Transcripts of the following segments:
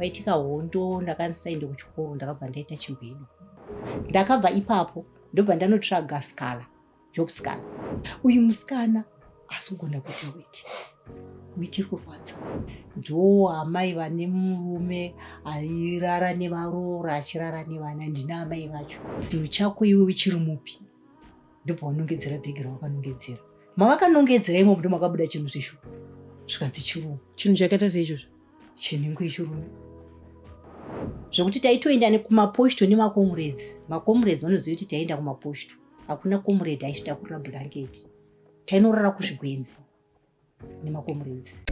kwaitika hondo, ndakasaenda kuchikoro, ndakabva ndaita chimbedu. Ndakabva ipapo ndobva ndanotsvaga skala, job skala. Uyu musikana asogona kuita weti iri kurwadza. Ndo amai vane murume airara nevaroora achirara nevana, ndina amai vacho. Chinhu chako iwe uchiri mupi? Ndobva wanongedzera bhegi rawakanongedzera. Mavakanongedzera imo ndo makabuda chinhu zvisho. Zvikanzi chirungu. Chinhu chakaita seizvozvo. Chinenge chirungu. Zvokuti taitoenda nekumaposto nemakomuredzi. Makomuredzi vanoziva kuti taenda kumaposto. Hakuna komuredzi aishitakurira blanketi. Tainorara kuzvigwenzi nemakomuredzi.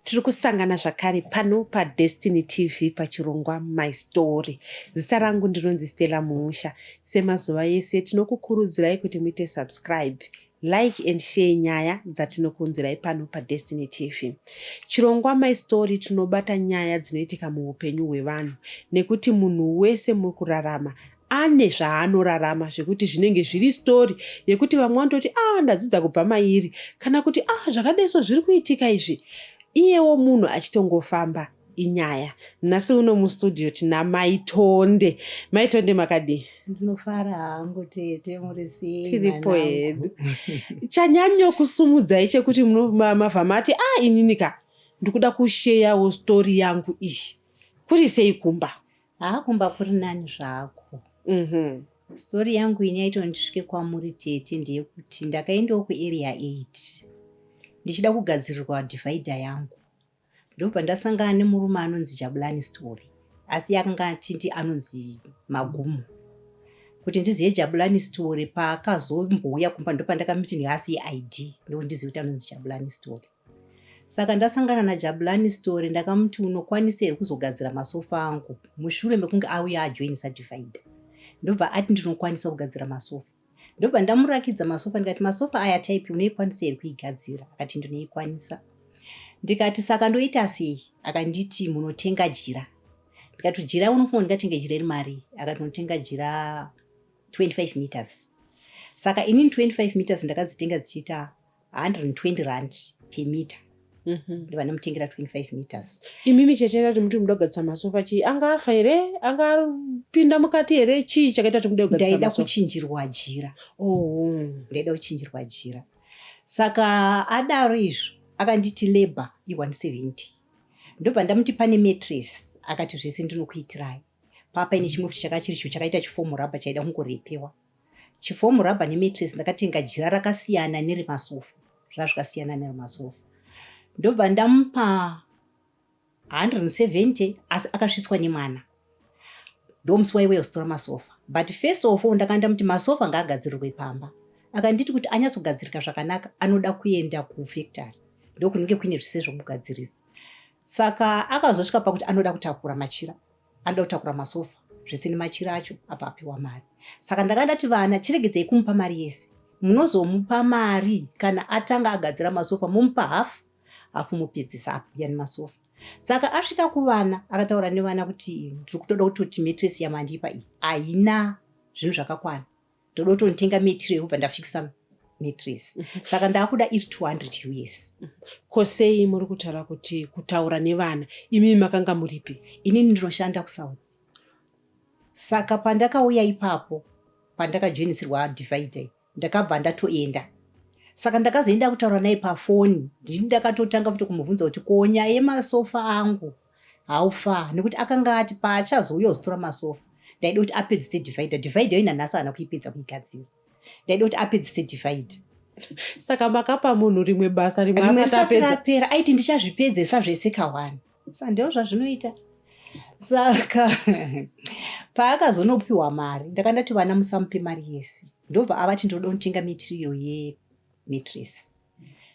Tiri kusangana zvakare pano paDestiny TV pachirongwa My Story. Zita rangu ndinonzi Stella Mumusha. Semazuva ese tinokukurudzirai kuti muite subscribe, like and share nyaya dzatinokuunzirai pano paDestiny TV. Chirongwa My Story tinobata nyaya dzinoitika muupenyu hwevanhu, nekuti munhu wese mukurarama ane zvaanorarama zvekuti zvinenge zviri story yekuti vamwe vanototi ndadzidza kubva mairi, kana kuti zvakadeso zviri kuitika izvi. Iyewo munhu achitongofamba inyaya. Nhasi uno mustudio tina Maitonde. Maitonde makadi? Ndinofara hangu tete, muri sei? Tiripo hedu. Chanyanyo kusumudzai chekuti mavhamati ininika ndikuda kusheyawo story yangu iyi. Kuri sei kumba? Kumba kuri nani zvako. Story yangu inaitondisvike kwamuri tete ndeyekuti ndakaendawo kuarea 8. Ndichida kugadzirirwa divider yangu. Ndobva ndasangana nemurume anonzi Jabulani Story. Asi akanga atiti anonzi Magumu. Kuti ndizive Jabulani Story paakazomboya kumba ndopa ndakamiti ndihasi ID. Ndo ndizive kuti anonzi Jabulani Story. Saka ndasangana naJabulani Story ndakamuti unokwanisa here kuzogadzira masofa angu mushure mekunge auya ajoinisa divider. Ndobva ati ndinokwanisa kugadzira masofa. Ndobva ndamurakidza masofa ndikati masofa aya type unoikwanisa here kuigadzira? Akati ndinoikwanisa. Ndikati saka ndoita sei? Akanditi munotenga jira. Ndikati jira unofanira ndingatenge jira mari. Akati unotenga jira 25 meters. Saka inini 25 meters ndakazitenga dzichiita 120 rand per meter. Ndibva ndamutengera 25 meters. Imimi chechera kuti muti mudogadzisa masofa chii? Angafa here? Angapinda mukati here? Chii chakaita kuti mudogadzisa masofa? Ndaida kuchinjirwa jira. Ndaida kuchinjirwa jira. Saka adaro izvo akanditi labor i170. Ndobva ndamuti pane mattress. Akati zvese ndinokuitirai. Papa ine chimwe futi chakachiricho chakaita chifomu rubber chaida kungorepewa. Chifomu rubber nemattress ndakatenga jira rakasiyana neremasofa. Zvazvikasiyana neremasofa. Ndobva ndamupa 170 asi akasvitswa nemwana. Ndomusi waiwe usitora masofa. But first of all ndakanda muti masofa ngaagadzirirwe pamba. Akanditi kuti anyatsogadzirika zvakanaka anoda kuenda kufactory. Ndokunenge kuine zvese zvokugadzirisa. Saka akazosvika pakuti anoda kutakura machira. Anoda kutakura masofa. Zvese nemachira acho abva apiwa mari. Saka ndakandati vana chiregedzei kumupa mari yese. Munozomupa mari kana atanga agadzira masofa mumupa hafu mupedzisa apo yani masofa. Saka asvika kuvana akataura nevana kuti ndiri kutoda kuti mattress yamandipa iyi haina zvinhu zvakakwana. Ndoda kutotenga mattress yobva ndafikisa mattress. Saka ndakuda iri 200 US. Kosei muri kutaura kuti kutaura nevana. Imi makanga muripi? Inini ndinoshanda kuSouth. Saka pandakauya ipapo pandakajoinisirwa divider ndakabva ndatoenda. Saka ndakazoenda kutaura naye pafoni. Ndakatotanga kuti kumubvunza kuti konya yemasofa angu haufa nekuti akanga ati paachazouya uzitora masofa. Ndaida kuti apedzise divider. Divider ina nhasi ana kuipedza kuigadzira. Ndaida kuti apedzise divider. Saka makapa munhu rimwe basa rimwe asati apedza. Aiti ndichazvipedzesa zvese kawani. Saka ndizvo zvazvinoita. Saka paakazonopiwa mari ndakandati vana musamupe mari yese. Ndobva avati ndoda kutenga material mattress.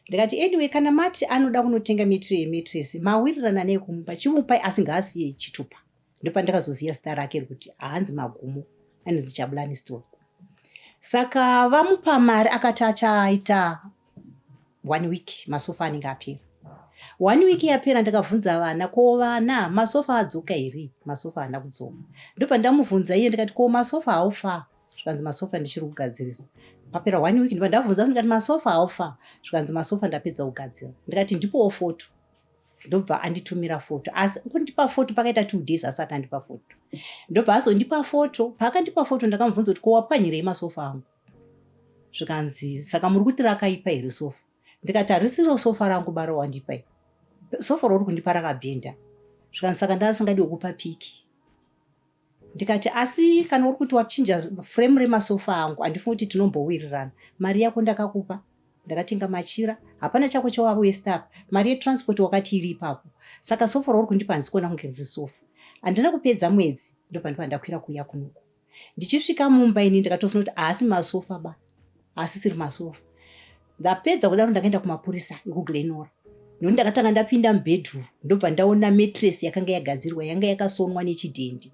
Ndikati anyway kana mati anoda kunotenga material mattress mawirirana naye kumupa chimupai asingasiye chitupa. Ndopa ndakazoziya zita rake kuti hanzi Magumu anonzi Jabulani Story. Saka vamupa mari akati achaita 1 week masofa anenge apera. 1 week yapera ndakavhunza vana ko vana masofa adzoka here masofa haana kudzoka ndobva ndamubvunza iye ndikati ko masofa haufa zvikanzi masofa ndichiri kugadzirisa papera 1 week ndobva ndabvunza ndikati masofa haufa zvikanzi masofa ndapedza kugadzira ndikati ndipowo foto ndobva anditumira foto asi kundipa foto pakaita 2 days asati andipa foto ndobva azondipa foto paakandipa foto ndakamubvunza kuti ko wapwanyirei masofa angu zvikanzi saka muri kuti rakaipa here sofa ndikati harisiro sofa rangu bara wandipa sofa rauri kundipa rakabhenda zvikanzi saka ndasingadi kukupa piki ndikati asi kana uri kuti wachinja frame remasofa angu handifungi kuti tinombowirirana mari yako ndakakupa ndakatenga machira hapana chako chawawesta mari yetransport wakati iri ipapo saka sofa rauri kundipa handisi kuona kunge riri sofa handina kupedza mwedzi ndobva ndakwira kuuya kunuku ndichisvika mumba ini ndikatosina kuti haasi masofa ba asisiri masofa ndapedza kudaro ndakaenda kumapurisa ekuGlenora nokuti ndakatanga ndapinda mubedroom ndobva ndaona mattress yakanga yagadzirwa yanga yakasonwa nechidhendi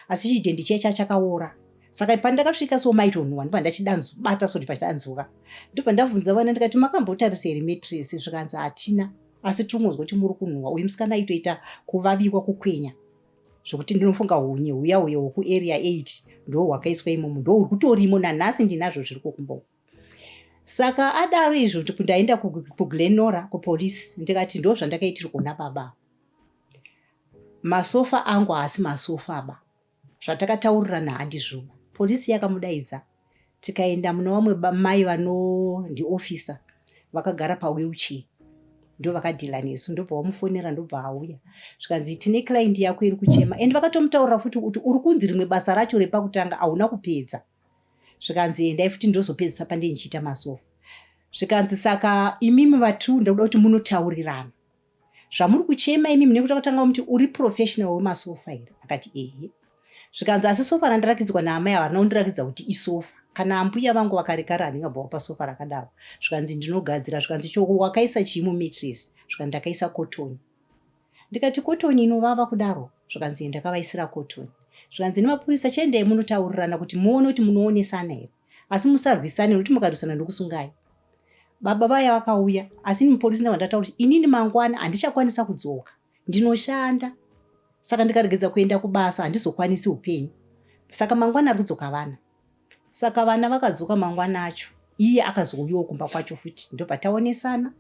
asi chidhendi chiya chakaora saka pandakasvika so maitonwa ndobva ndachidanzubata so ndichidanzuka ndobva ndabvunza vana ndikati makambotarisa here mattress zvikanzi hatina asi tiringonzwa kuti muri kunhuhwa uyu musikana aitoita kuvaviwa kukwenya zvokuti ndinofunga hunye huya hwekuarea 8 ndo hwakaiswa imomo ndo huri kutorimo nanhasi ndinazvo zviri kokumba saka adaro izvo ndaenda kuGlenora kupolisi ndikati ndo zvandakaitirwa nababa masofa angu haasi masofa ba zvatakataurirana handizvoba polisi yakamudaidza tikaenda muna vamwe mai vanondiofisa vakagara pawheelchair ndo vakadhila nesu ndobva vamufonera ndobva auya zvikanzi tine client yako iri kuchema ende vakatomutaurira futi kuti uri kunzi rimwe basa racho repakutanga hauna kupedza zvikanzi endai futi ndozopedzisa pandei ndichiita masofa zvikanzi saka imimi vatu ndakuda kuti munotaurirana zvamuri kuchema imimi nekuti kutanga muti uri professional wemasofa here akati ehe zvikanzi asi sofa randirakidzwa naamai ava rinondirakidza kuti isofa kana ambuya vangu vakarekara handingabvawo pasofa rakadaro zvikanzi ndinogadzira zvikanzi choko wakaisa chii mumatress zvikanzi ndakaisa kotoni ndikati kotoni inovava kudaro zvikanzi ndakavaisira kotoni zvikanzi nemapurisa chiendai munotaurirana kuti muone kuti munoonesana here asi musarwisane nokuti mukarwisana ndokusungai baba vaya vakauya asi mupolisi ndavandataura kuti inini mangwana handichakwanisa kudzoka ndinoshanda saka ndikaregedza kuenda kubasa handizokwanisi upenyu saka mangwana ari kudzoka vana saka vana vakadzoka mangwana acho iye akazouyawo kumba kwacho futi ndobva taonesana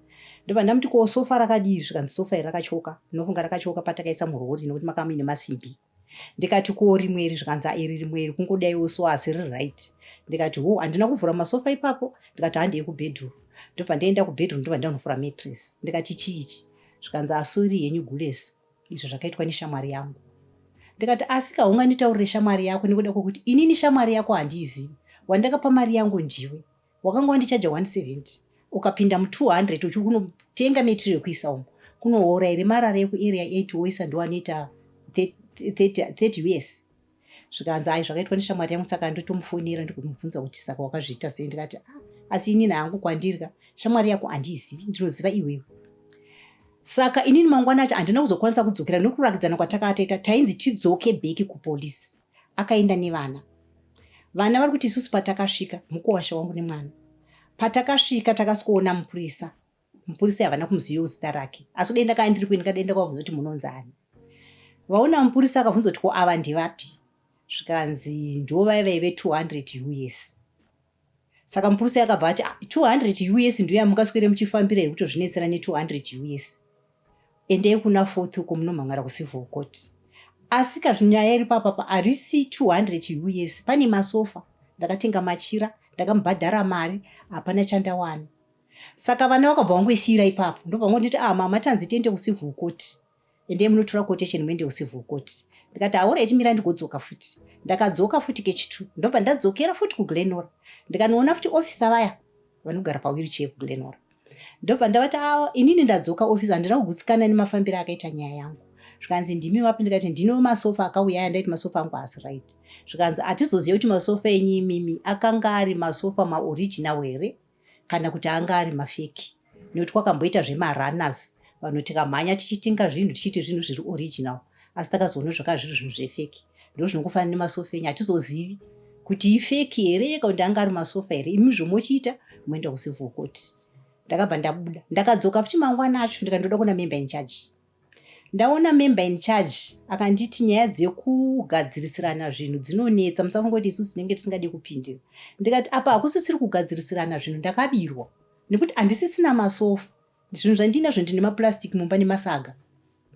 ndobva ndamuti ko sofa rakadii zvikanzi sofa iri rakachoka ndinofunga rakachoka patakaisa murori nokuti makamuine masimbi ndikati ko rimwe iri zvikanzi iri rimwe iri kungodaiwo so asi riri right ndikati handina kuvhura masofa ipapo ndikati handei kubhedroom ndobva ndaenda kubhedroom ndobva ndanovhura mattress ndikati chiichi zvikanzi asuri yenyu guresi izvo zvakaitwa neshamwari yangu ndikati asi kahunganditaurire shamwari yako nekuda kwokuti inini shamwari yako handiizivi wandakapa mari yangu ndiwe wakanga wandichaja 170 ukapinda mu200 uchi kunotenga material kuisa umo kunohora iri marara yekuarea 8 woisa ndiwanoita 30 US zvikanzi ai zvakaitwa neshamwari yangu saka ndotomufonera ndikumubvunza kuti saka wakazviita sei ndikati asi inini hangu kwandirika shamwari yako handiizivi ndinoziva iwewe saka inini mangwana acho handina kuzokwanisa kudzokera nokurakidzana kwatakataita tainzi tidzoke bheki kupolisi akaenda nevana vana vari kuti isusu patakasvika mukuwasha wangu nemwana patakasvika takasikuona mupurisa havana kumuziviwo zita rake asi denda kaandiri kuenda kadenda kwavhunza kuti munonzani vaona mupurisa akavhunza kuti ko ava ndevapi zvikanzi ndo vaive 200 US saka mupurisa yakabva ati 200 US ndo yamukaswere muchifambira here kuti zvinetsera ne200 US endei kuna fourth uko munomhangara kucivil court asi kazvinyaya iri papapa harisi 200 US pane masofa ndakatenga machira ndakamubhadhara mari hapana chandawana saka vana vakabva vangoisiyira ipapo ndobva ngonditi mama tanzi tiende kucivil court endei munotora quotation muende kucivil court ndikati alright mira ndigodzoka futi ndakadzoka futi kechitu ndobva ndadzokera futi kuGlenora ndikanoona futi officer vaya vanogara pawheelchair kuGlenora ndobva ndavati inini ndadzoka officer handina kugutsikana nemafambiro akaita nyaya yangu zvikanzi ndimi wapi ndikati ndino masofa akauya aya ndaiti masofa angu haasi right zvikanzi hatizoziva kuti masofa enyu imimi akanga ari masofa maoriginal here kana kuti anga ari mafeki nekuti kwakamboita zvemarunners vanhu tikamhanya tichitenga zvinhu tichiti zvinhu zviri original asi takazoona zvaka zviri zvinhu zvefeki ndo zvinokufanira nemasofa enyu hatizozivi kuti ifeki here kana kuti anga ari masofa here imi zvomochiita moenda kucivil court ndakabva ndabuda ndakadzoka futi mangwana acho ndikandoda kuona member in charge. Ndaona member in charge akanditi nyaya dzekugadzirisirana zvinhu dzinonetsa, musafungoti isusu tinenge tisingadi kupindira. Ndikati apa hakusisiri kugadzirisirana zvinhu, ndakabirwa nekuti handisisina masofa. Zvinhu zvandinazvo ndine mapurasitiki mumba nemasaga.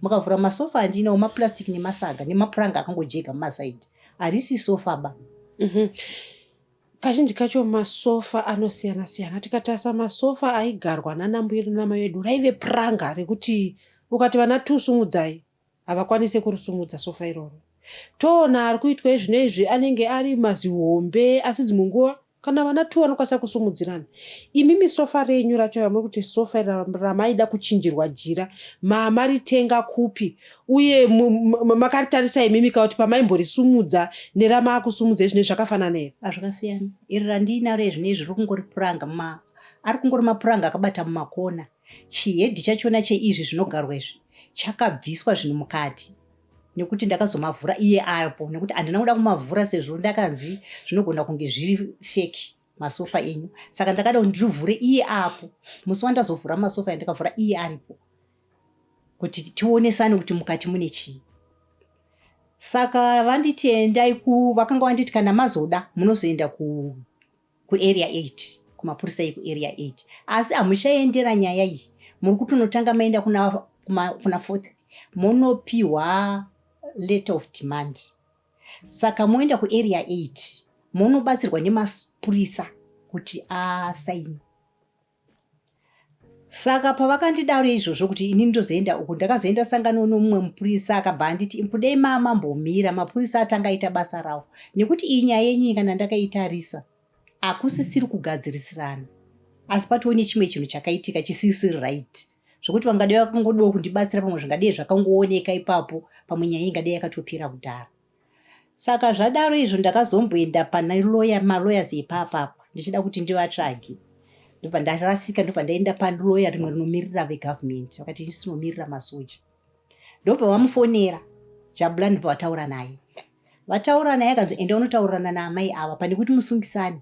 Mukavhura masofa handinawo mapurasitiki nemasaga nemapuranga akangojega mumasaidhi. Harisi sofa ba. Kazhinji kacho masofa anosiyana-siyana. Tikatarisa masofa aigarwa nanambuyedu namai vedu raive puranga rekuti ukati vana tusumudzai havakwanise kurisumudza sofa iroro. Toona ari kuitwa izvi anenge ari mazihombe, asi dzimwe nguva kana vana tu vanokwanisa kusumudzirana. Imimi sofa renyu racho yamuri kuti sofa ramaida kuchinjirwa jira, maritenga kupi uye makaritarisa imimi kuti pamaimborisumudza neramakusumudza izvi zvakafanana here? Hazvakasiyana. Iri randinaro izvinezvi riri kungori puranga, ari kungori mapuranga akabata mumakona. Chihedhi chachona cheizvi zvinogarwa izvi chakabviswa zvinhu mukati nekuti ndakazomavhura iye apo, nekuti handina kuda kumavhura sezvo ndakanzi zvinogona kunge zviri feki masofa enyu. Saka ndakada kuti ndirivhure iye apo. Musi wandazovhura masofa ndakavhura iye aripo kuti tionesane kuti mukati mune chii. Saka vanditi endai vakanga vanditi kana mazoda munozoenda kuarea 8, kumapurisa ekuarea 8. Asi hamuchaendera nyaya iyi. Muri kutonotanga maenda kuna 4th munopiwa letter of demand. Saka moenda kuarea 8 munobatsirwa nemapurisa kuti asaini. Saka pavakandidaro izvozvo kuti ini ndozoenda uku, ndakazoenda sangano nomumwe mupurisa akabva anditi impudei mambomira mapurisa atanga aita basa rawo, nekuti iyi nyaya yenyu kana ndakaitarisa hakusisiri kugadzirisirana, asi patoo nechimwe chinhu chakaitika chisisiri right zvokuti vangadai vakangodiwa kundibatsira pamwe zvingadai zvakangooneka ipapo, pamwe nyaya ingadai yakatopera kudhara. Saka zvadaro izvo ndakazomboenda pana maloyers epapapa ndichida kuti ndivatsvage. Ndobva ndarasika, ndobva ndaenda paloya rimwe rinomirira vegovernment, vakati tisinomirira masoja. Ndobva vamufonera Jabulani, ndobva vataura naye. Vataura naye akanzi enda unotaurana naamai ava pane kuti musungisane,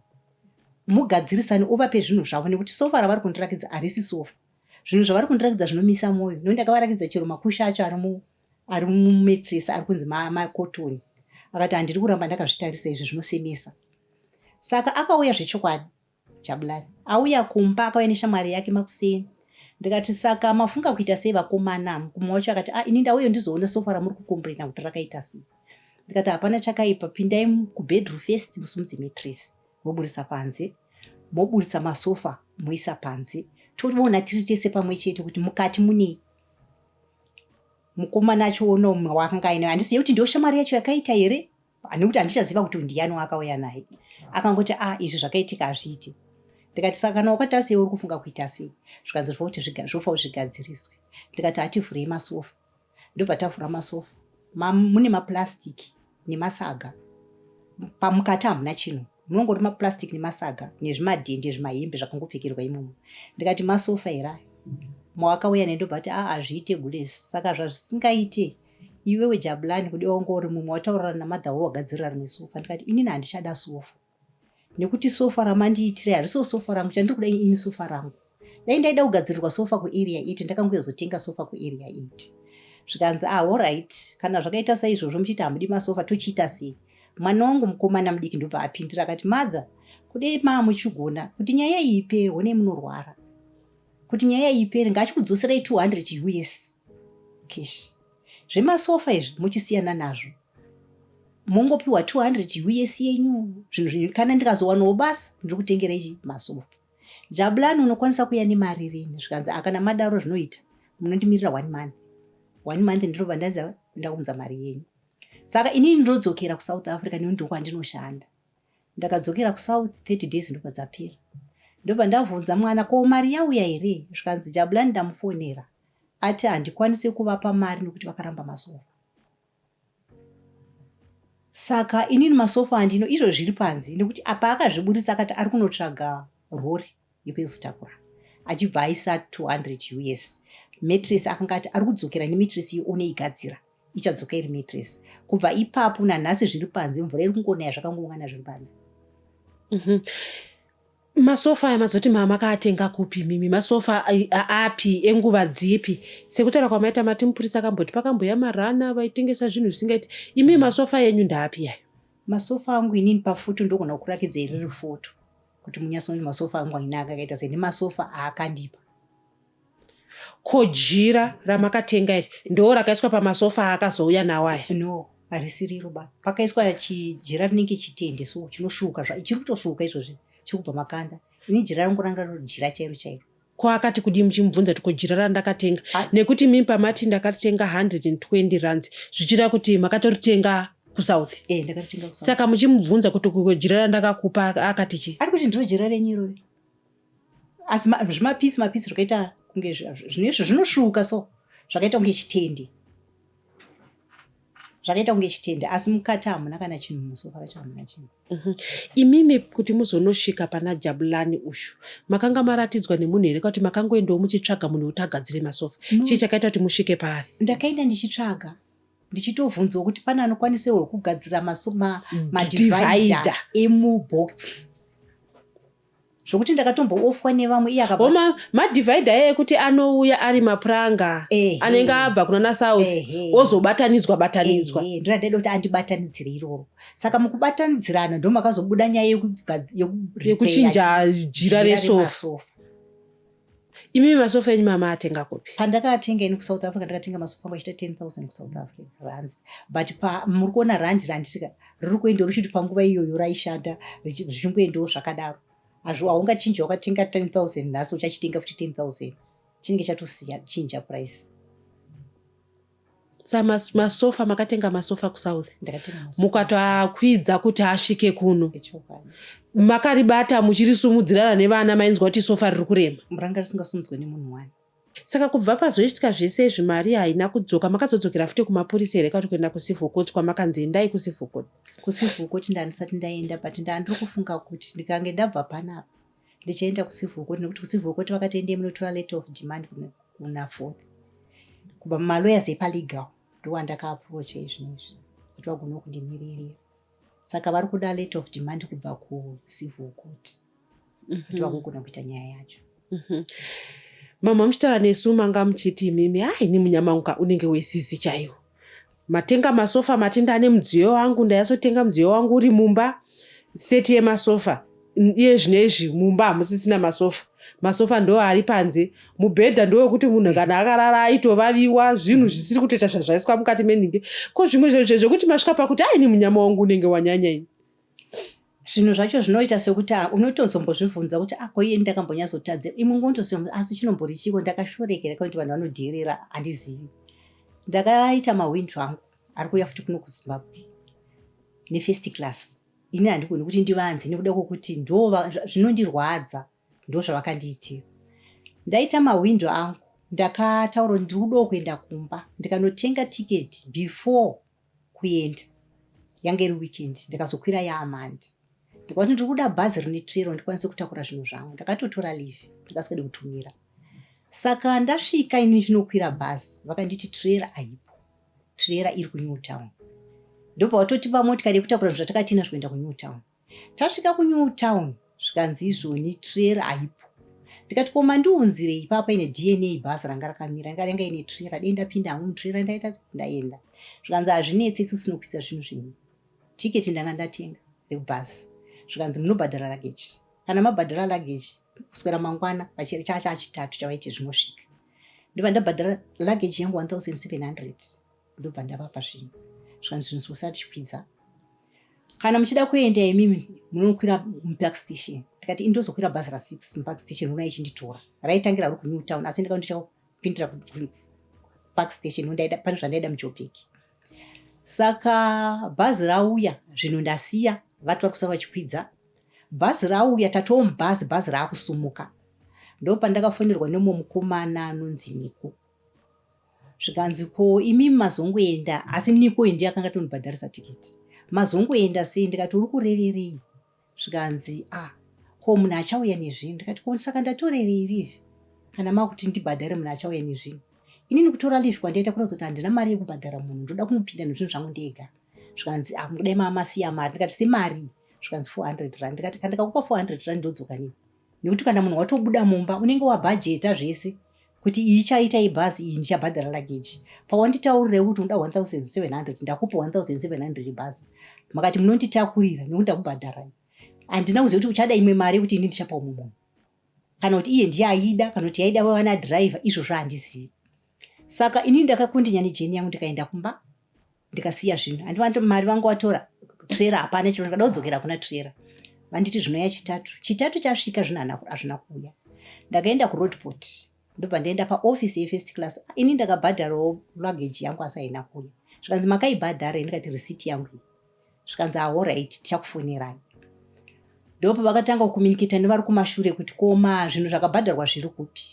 mugadzirisane, uvape zvinhu zvavo, nekuti sofa ravari kundirakidza harisi sofa. Zvinhu zvavari kundirakidza zvinomisa mwoyo. Ndakavarakidza chero makusha acho ari mumetresi ari kunzi makotoni. Akati handiri kuramba ndakazvitarisa izvi zvinosemesa. Saka akauya zvechokwadi Jabulani. Auya kumba akauya neshamwari yake Makuseni. Ndikati saka mafunga kuita sei vakomana? Mukoma wacho akati ini ndauya ndizoona sofa ramuri kukomplaina kuti rakaita sei. Ndikati hapana chakaipa, pindai kubedroom first musumudze metresi, moburisa panze, moburisa masofa moisa panze, toona tiri tese pamwe chete kuti mukati munei. Mukomana achiona umwe wakanga ainaye, handisiye kuti ndio shamwari yacho yakaita here, nekuti handichaziva kuti ndiani wakauya naye. Akangoti izvi zvakaitika hazviiti. Ndikati saka kana wakatarisa iwe uri kufunga kuita sei? Zvikanzi zvofa zvigadziriswe. Ndikati hativhurei masofa. Ndobva tavhura masofa. Mune mapurasitiki nemasaga. Pamukati hamuna chinhu. Munongori mapurasitiki nemasaga nezvimadhende zvimahembe zvakangopfekerwa imomo. Ndikati masofa here mawakauya nendobva ati hazviite guresi. Saka zvazvisingaite iwewe Jabulani kudiwa wanga uri mumwe wataurana namadhawo wagadzirira rimwe sofa. Ndikati inini handichada sofa, nekuti sofa ramandiitira harisiwo sofa rangu, chandiri kuda ini sofa rangu. Dai ndaida kugadzirirwa sofa kuarea 8 ndakangozotenga sofa kuarea 8. Zvikanzi alright, kana zvakaita saizvozvo muchiti hamudi masofa tochiita sei? Mwana wangu mukomana mudiki ndobva apindira akati mother, kudai muchigona kuti nyaya iyi ipere, honei munorwara, kuti nyaya iyi ipere ngachikudzoserai 200 US cash. Zvemasofa izvi muchisiyana nazvo, mongopiwa 200 US yenyu. Zvinhu kana ndikazowanawo basa ndiri kutengerai masofa. Jabulani unokwanisa kuya nemari rini? Zvikanzi kana madaro zvinoita munondimirira 1 month. 1 month ndinobva ndanza ndakumudza mari yenyu. Saka inini ndodzokera kuSouth Africa, nini ndiko kwandinoshanda. Ndakadzokera kuSouth 30 days ndobva dzapera. Ndobva ndavhunza mwana ko mari yauya here? Zvikanzi Jabulani ndamufonera ati handikwanisi kuvapa mari nekuti vakaramba masofa. Saka inini masofa handino, izvo zviri panze, nekuti apa akazviburisa akati ari kunotsvaga rori yekuzotakura, achibva aisa 200 US. Metresi akangati ari kudzokera nemetresi ioneigadzira, ichadzoka iri metresi. Kubva ipapo nanhasi zviri panze, mvura iri kungonaya zvakangoungana zviri panze. Masofa amazoti makaatenga kupi mimi? Masofa api enguva dzipi? Sekutaura kwamaita matimpurisa akamboti pakamboyamarana vaitengesa zvinhu zvisingaiti. Imi masofa yenyu ndaapi yayo? Masofa angu inini pafoto ndogona kurakidza iriri foto kuti munyasoni masofa angu aina akaita sei nemasofa aakandipa. Ko jira ramakatenga iri ndo rakaiswa pamasofa aakazouya nawo aya? No, harisiriro ba. Pakaiswa chijira rinenge chitende so chinosvuka chiri kutosvuka izvozvi chiri kubva makanda. Ini jira rangu ranga jira chairo chairo. Ko akati kudi muchimubvunza kuti ko jira randakatenga nekuti mimi pamati ndakatenga 120 rands zvichira kuti makatoritenga kuSouth. Ndakatenga kuSouth. Saka muchimubvunza kuti ko jira randakakupa akati chi? Ari kuti ndiro jira renyiro. Asi zvimapisi zvakaita kunge zvinezvo zvinosvuka so zvakaita kunge chitende. Zvakaita kunge chitende asi mukati hamuna kana chinhu musofa kacho hamuna chinhu. Imimi kuti muzonosvika pana Jabulani ushu makanga maratidzwa nemunhu here kuti makangoendawo muchitsvaga munhu kuti agadzire masofa? Chii chakaita kuti musvike paari? Ndakaenda ndichitsvaga ndichitovhunzawo kuti pana anokwanisawo kugadzira madivider emubox zvokuti ndakatomboofwa nevamwe iye akabva madhivaidha ekuti anouya ari mapuranga anenge abva kuna South ozobatanidzwa ndorandaida kuti andibatanidzire iroro. Saka mukubatanidzirana ndo makazobuda nyaya yekuchinja jira resofa. Imi masofa enyu mama atenga kupi? Pandakatenga ini kuSouth Africa ndakatenga masofa achita 10,000 kuSouth Africa rands, but muri kuona randi randitika riri kuendawo richiti panguva iyoyo raishanda zvichingoendawo zvakadaro. Haungachinja wakatenga 10,000 nhasi uchachitenga futi 10,000 chinenge chatosiya chinja price. Masofa makatenga masofa kuSouth ndakatenga masofa mukatoakwidza kuti asvike kuno makaribata muchirisumudzirana nevana mainzwa kuti sofa riri kurema muranga risingasumudzwe nemunhu wani. Saka kubva pazoitika zvese izvi mari haina kudzoka makazodzokera futi kumapurisa here kuti kuenda kucivil court kwamakanje endai kucivil court? Kucivil court ndandisati ndaenda but ndandiri kufunga kuti ndikange ndabva panapa ndichaenda kucivil court nekuti kucivil court vakati munotora letter of demand kuna 4th kubva mumalawyers epalegal ndowandakaapproacha izvinezvi kuti vagona kundimirira. Saka vari kuda letter of demand kubva kucivil court kuti vagogona kuita nyaya yacho. Mama muchitaura nesu manga muchiti imimi ini munyama wangu unenge wesisi chaiwo. Matenga masofa matinda ane mudziyo wangu ndayasotenga mudziyo wangu uri mumba seti yemasofa iye zvinezvi mumba hamusisina masofa ndo ari panze mubhedha ndo wekuti munhu kana akarara aitovaviwa zvinhu zvisiri kutoita zvazvaiswa mukati menhinge. Ko zvimwe zvokuti masvika pakuti ini munyama wangu unenge wanyanya ini. Zvinhu zvacho zvinoita sekuti unotozombozvibvunza kuti ko iye ndakambonyazotadza imwe ngondoziva asi chinombori chiko ndakashorekera kuti vanhu vanodhirira handizivi. Ndakaita mahwindo angu ari kuuya futi kuno kuZimbabwe nefirst class. Ini handikoni kuti ndivanze nekuda kwokuti zvinondirwadza ndo zvavakandiitira. Ndaita mahwindo angu ndakataura ndiri kuda kuenda kumba ndikanotenga tiketi before kuenda yange iri weekend ndikazokwira yaamandi ndikati ndiri kuda bhazi rine trailer ndikwanise kutakura zvinhu zvangu ndakatotora leave ndikasikadi kutumira. Saka ndasvika ini ndinokwira bhazi vakanditi trailer aipo, trailer iri kuNewtown. Ndobva vatotipa motikari yekutakura zvinhu zvatakatinazvo kuenda kuNewtown. Tasvika kuNewtown zvikanzi izvoni trailer aipo. Ndikati koma ndiunzire ipapa ine DNA bhazi ranga rakamira ranga ine trailer dei ndapinda hangu mutrailer ndaita ndaenda. Zvikanzi hazvinetsi isu sinokwidza zvinhu zvenyu. Tiketi ndanga ndatenga rebhazi. Zvikanzi munobhadhara luggage. Kana mabhadhara luggage kuswera mangwana chacha chitatu chavaiti zvinosvika. Ndobva ndabhadhara luggage yangu 1,700 ndobva ndavapa zvinhu. Zvikanzi zvinhu zvisati kwidza. Kana muchida kuenda imimi munokwira muPark Station. Ndikati indozokwira bhazi ra6 muPark Station rona ichinditora. Raitangira ruri kuNewtown asi ndikati ndichapindira kuPark Station ndaida pane zvandaida muJoburg. Saka bhazi rauya zvinhu ndasiya vati vari kusava vachikwidza. Bhazi rauya tatoo bhazi raakusumuka. Ndopa ndakafonderwa nemumwe mukomana anonzi Niko. Zvikanzi ko imimi mazongoenda asi Niko ndiye akanga tonibhadharisa tiketi. Mazongoenda sei? Ndikati uri kureverei? Zvikanzi ko munhu achauya nezvinhu. Ndikati ko saka ndatora leave kana makuti ndibhadhare munhu achauya nezvinhu. Inini kutora leave kwandaita kunozoti handina mari yekubhadhara munhu ndoda kunopinda nezvinhu zvangu ndega. Zvikanzi mudai mama siya mari. Ndikati semari. Zvikanzi 400 rand. Ndikati kandikakupa 400 rand ndodzoka nei? nekuti kana munhu watobuda mumba unenge wabhajeta zvese kuti iyi chaita ibhazi iyi ndichabhadhara luggage. Pawanditaurire kuti unoda 1700 ndakupa 1700 ibhazi makati munonditakurira nekuti ndakubhadharai. Handina kuziva kuti uchada imwe mari kuti ini ndichapa umwe munhu kana kuti iye ndiye aida kana kuti yaida wana driver, izvozvo handizivi. Saka ini ndakakundinya nejeni yangu ndikaenda kumba ndikasiya zvinhu. Handivandi mari vangu watora trailer hapana chiro ndikada kudzokera kuna trailer. Vanditi zvinoya chitatu chasvika zvinhu hazvina kuuya. Ndakaenda kuroadport ndobva ndaenda paofisi yefirst class. Ini ndakabhadharawo luggage yangu asi haina kuuya. Zvikanzi makaibhadhara, ndikati receipt yangu. Zvikanzi alright tichakufonerai. Ndopo vakatanga kukomuniketa nevari kumashure kuti koma zvinhu zvakabhadharwa zviri kupi.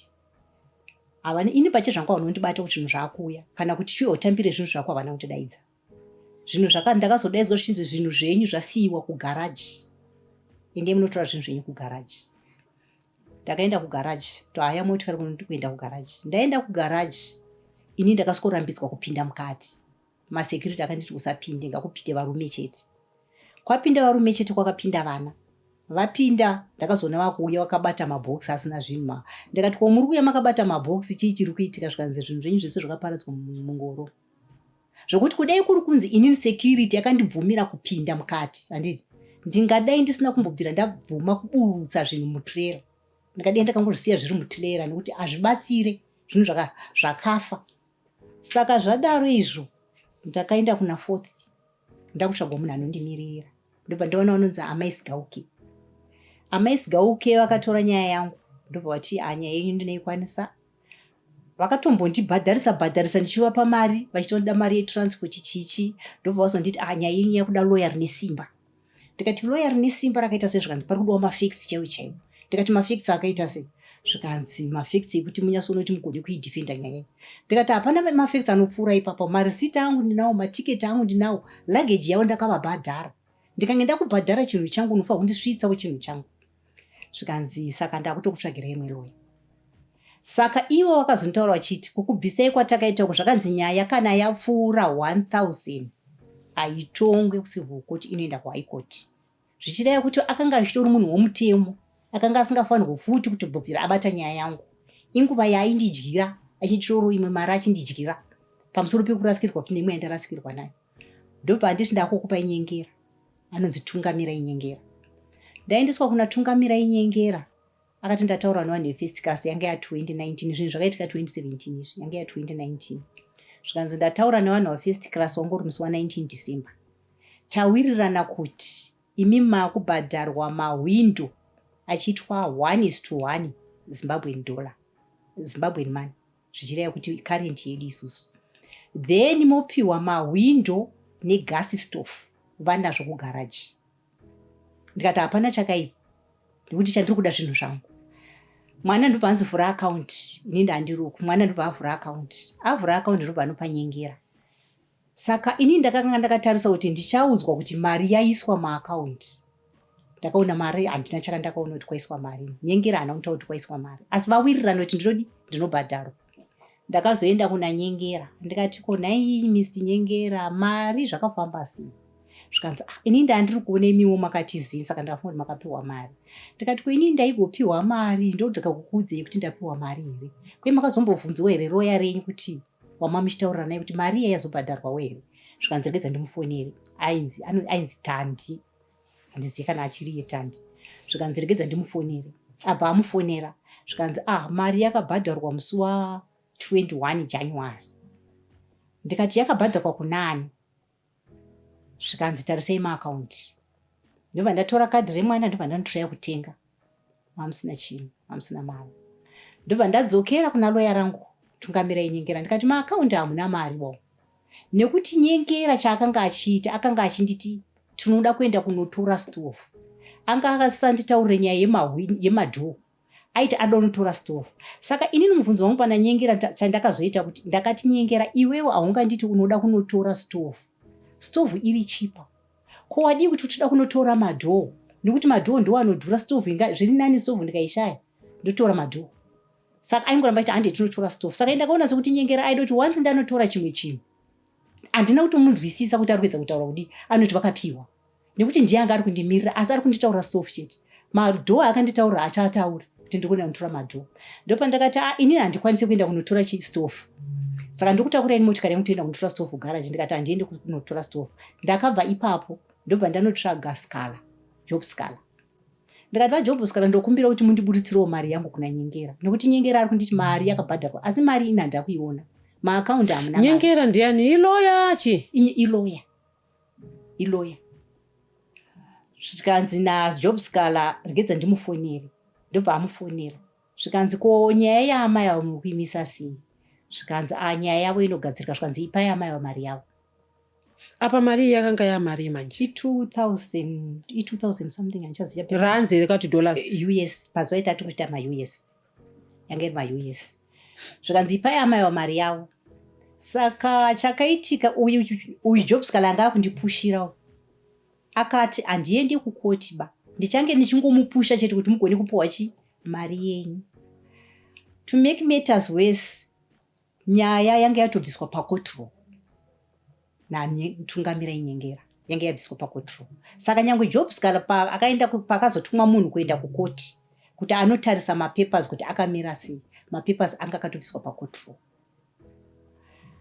Havana ini pache zvangu vanondibata kuti zvinhu zvaakuuya kana kuti chiwe utambire zvinhu zvako havana kutidaidza. Zvinhu ndakazodaidzwa zvichinzi zvinhu zvenyu zvasiyiwa kugaraji. Ende munotora zvinhu zvenyu kugaraji. Ndakaenda kugaraji. Haya motikari kunondi kuenda kugaraji. Ndaenda kugaraji. Ini ndakasikorambidzwa kupinda mukati. Masecurity akanditi usapinde, ngakupinde varume chete. Kwapinda varume chete kwakapinda vana. Vapinda ndakazoona vakuuya vakabata mabhox asina zvinhu. Ndakati ko muri kuuya makabata mabhox chii chiri kuitika? Zvikanzi zvinhu zvenyu zvese zvakaparadzwa mungoro. Zvokuti kudai kuri kunzi ini security yakandibvumira kupinda mukati. Handiti ndingadai ndisina kumbobvira ndabvuma kuburutsa zvinhu mutrailer. Ndikadai ndakangozvisiya zviri mutrailer nekuti hazvibatsire zvinhu zvakafa. Saka zvadaro izvo ndakaenda kuna 4th. Ndakutsvagwa munhu anondimirira. Ndobva ndaona unonzi Amais Gauke. Amais Gauke vakatora nyaya yangu. Ndobva vati nyaya yenyu ndinoikwanisa. Vakatombondibhadharisa ndichivapa mari, vachitoda mari yetransport chichi. Ndobva vazonditi nyaya yenyu yakuda lawyer rine simba. Ndikati lawyer rine simba rakaita sei? Zvikanzi pari kudiwa mafacts chaiwo. Ndikati mafacts akaita sei? Zvikanzi mafacts ekuti munyasonoti mugone kuidefenda nyaya iyi. Ndikati hapana mafacts anopfuura ipapo. Marisiti angu ndinawo, matiketi angu ndinawo, luggage yavo ndakavabhadhara. Ndikange ndakubhadhara chinhu changu unofanira kundisvitsawo chinhu changu. Zvikanzi saka ndakutokutsvagira imwe lawyer. Saka ivo vakazontaura vachiti kukubvisai kwatakaita zvakanzi nyaya kana yapfuura 1000 haitongwe kucivil court, inoenda kuhigh court. Zvichidai kuti akanga achitori munhu womutemo, akanga asingafanirwi futi kuti bvira abata nyaya yangu. Inguva yaaindidyira achitoro imwe mari achindidyira pamusoro pekurasikirwa kuti nemwe yandarasikirwa nayo. Ndobva handiti ndakukupai nyengera, anonzi tungamirai nyengera. Ndaendeswa kuna tungamirai nyengera. Akati ndataura nevanhu vefirst class yanga ya 2019, zvinhu zvakaitika 2017 izvi yanga ya 2019. Zvikanzi ndataura nevanhu vefirst class wangori musi wa19 December. Tawirirana kuti imi makubhadharwa mawindo achiitwa 1:1 Zimbabwean dollar, Zimbabwean money. Zvichireva kuti current yedu isusu. Then mopiwa mawindo negas stove vanazvo kugaraji. Ndikati hapana chakaipa. Ndikuti chandiri kuda zvinhu zvangu. Mwana ndobva anzivhura account, ini ndandiruku. Mwana ndobva avhura account. Avhura account ndobva anopa nyengera. Saka ini ndakanga ndakatarisa kuti ndichaudzwa kuti mari yaiswa muaccount. Ndakaona mari handina chakandakaona kuti kwaiswa mari. Nyengera hana kutaura kuti kwaiswa mari. Asi vawirirana kuti ndinodi ndinobhadharwa. Ndakazoenda kuna nyengera. Ndikati ko nhai Mr. Nyengera, mari zvakafamba sei? Zvikanzi ini ndandiri kuona imiwo makatiziva saka ndafunga kuti makapiwa mari. Ndikati ko ini ndaigopiwa mari ndodakakukudzei kuti ndapiwa mari here. Kwe makazombobvunzwa here lawyer renyu kuti wamamuchitaurira naye kuti mari iya yazobhadharwawo here. Zvikanzi regedza ndimufonere. Ainzi Tandi. Handizivi kana achiri yeTandi. Zvikanzi regedza ndimufonere. Abva amufonera. Zvikanzi mari yakabhadharwa musi wa 21 January. Ndikati yakabhadharwa kunani? Zvikanzi tarisai maakaunti. Ndobva ndatora kadhi remwana ndobva ndanotraya kutenga. Mamusina chinhu, mamusina mari. Ndobva ndadzokera kuna lawyer rangu tungamirai nyengera. Ndikati maakaunti hamuna mari bo. Nekuti nyengera chaakanga achiita akanga achinditi tinoda kuenda kunotora stove. Anga akasanditaurira nyaya yemadhoo. Aiti adonotora stove. Saka ini nomubvunzo wangu pana nyengera chandakazoita kuti ndakati nyengera iwewe haunganditi unoda kunotora stove. Stove iri chipa. Ko wadi kuti utoda kunotora madhoo. Nekuti madhoo ndiwo anodhura stove zviri nani stove ndikaishaya. Ndotora madhoo. Saka aingoramba achiti hande tinotora stove. Saka ndakaona sekuti nyengera aida kuti once ndanotora chimwe chinhu. Handina kutomunzwisisa kuti ari kuedza kutaura kuti anoti vakapiwa. Nekuti ndiye anga ari kundimirira asi ari kunditaura stove chete. madhoo akanditaurira achataura kuti ndikuenda kunotora madhoo. Ndopandakati inini handikwanisi kuenda kunotora stofu. Saka ndokutakurai motikari yangu toenda kunotora stofu garaji. Ndikati handiendi kunotora stofu. Ndakabva ipapo ndobva ndanotsvaga Scala, Job Scala. Ndikati paJob Scala ndokumbira kuti mundiburitsirawo mari yangu kuna Nyengera. Nekuti Nyengera ari kunditi mari yakabhadharwa asi mari ina ndakuiona. Maakaunti hamuna. Nyengera ndiani? Iloya chi? Iloya. Zvikanzi naJob Scala regedza ndimufonere. Ndobva amufonera. Zvikanzi ko nyaya yaamai avo mukuimisa sei? Zvikanzi nyaya yavo inogadzirika. Zvikanzi ipai amai avo mari yavo. Apa mari yakanga yamari manje? 2000 something handichaziva. Rands here kuti dollars? US. Pazuva itatu kuita ma-US. Yange iri ma-US. Zvikanzi ipai amai avo mari yavo. Saka chakaitika uyu Job Scala anga akundipushirawo. Akati handiendi kukoti ba. Ndichange ndichingomupusha chete kuti mugone kupuwa mari yenyu. To make matters worse, nyaya yange yatobviswa pakotro namutungamiri Nyengera. Yange yabviswa pakotro. Saka nyange Job Scala akaenda pakazotumwa munhu kuenda kukoti kuti anotarisa mapapers kuti akamira sei. Mapapers anga akatobviswa pakotro.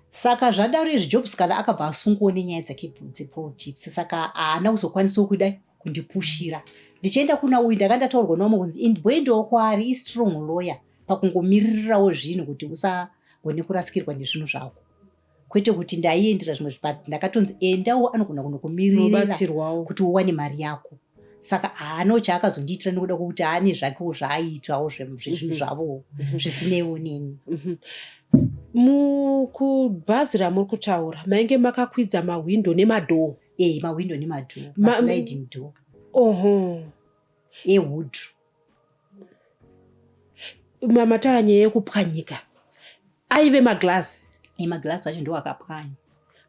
Saka zvadaro izvi Job Scala akabva asunguwo nenyaya dzepolitics. Saka haana kuzokwanisawo kuda kundipushira. Ndichienda kuna uyu ndakandataurwa nawo kunzi ndimboendawo kwaari istrong lawyer pakungomiririrawo zvinhu kuti usagone kurasikirwa nezvinhu zvako. Kwete kuti ndaiendera zvimwe zvipati. Ndakatonzi endawo anogona kunokumiririra kuti uwane mari yako. Saka haano chaakazondiitira nekuda kwokuti haane zvakewo zvaaitawo zvezvinhu zvavo zvisinewo neni. Mukubhazi ramuri kutaura mainge makakwidza mahwindo nemadhoo? Mahwindo nemadhoo. Sliding door. Wood. Mamatara nyaya yekupwanyika aive maglasi? Maglasi acho ndo akapwanya.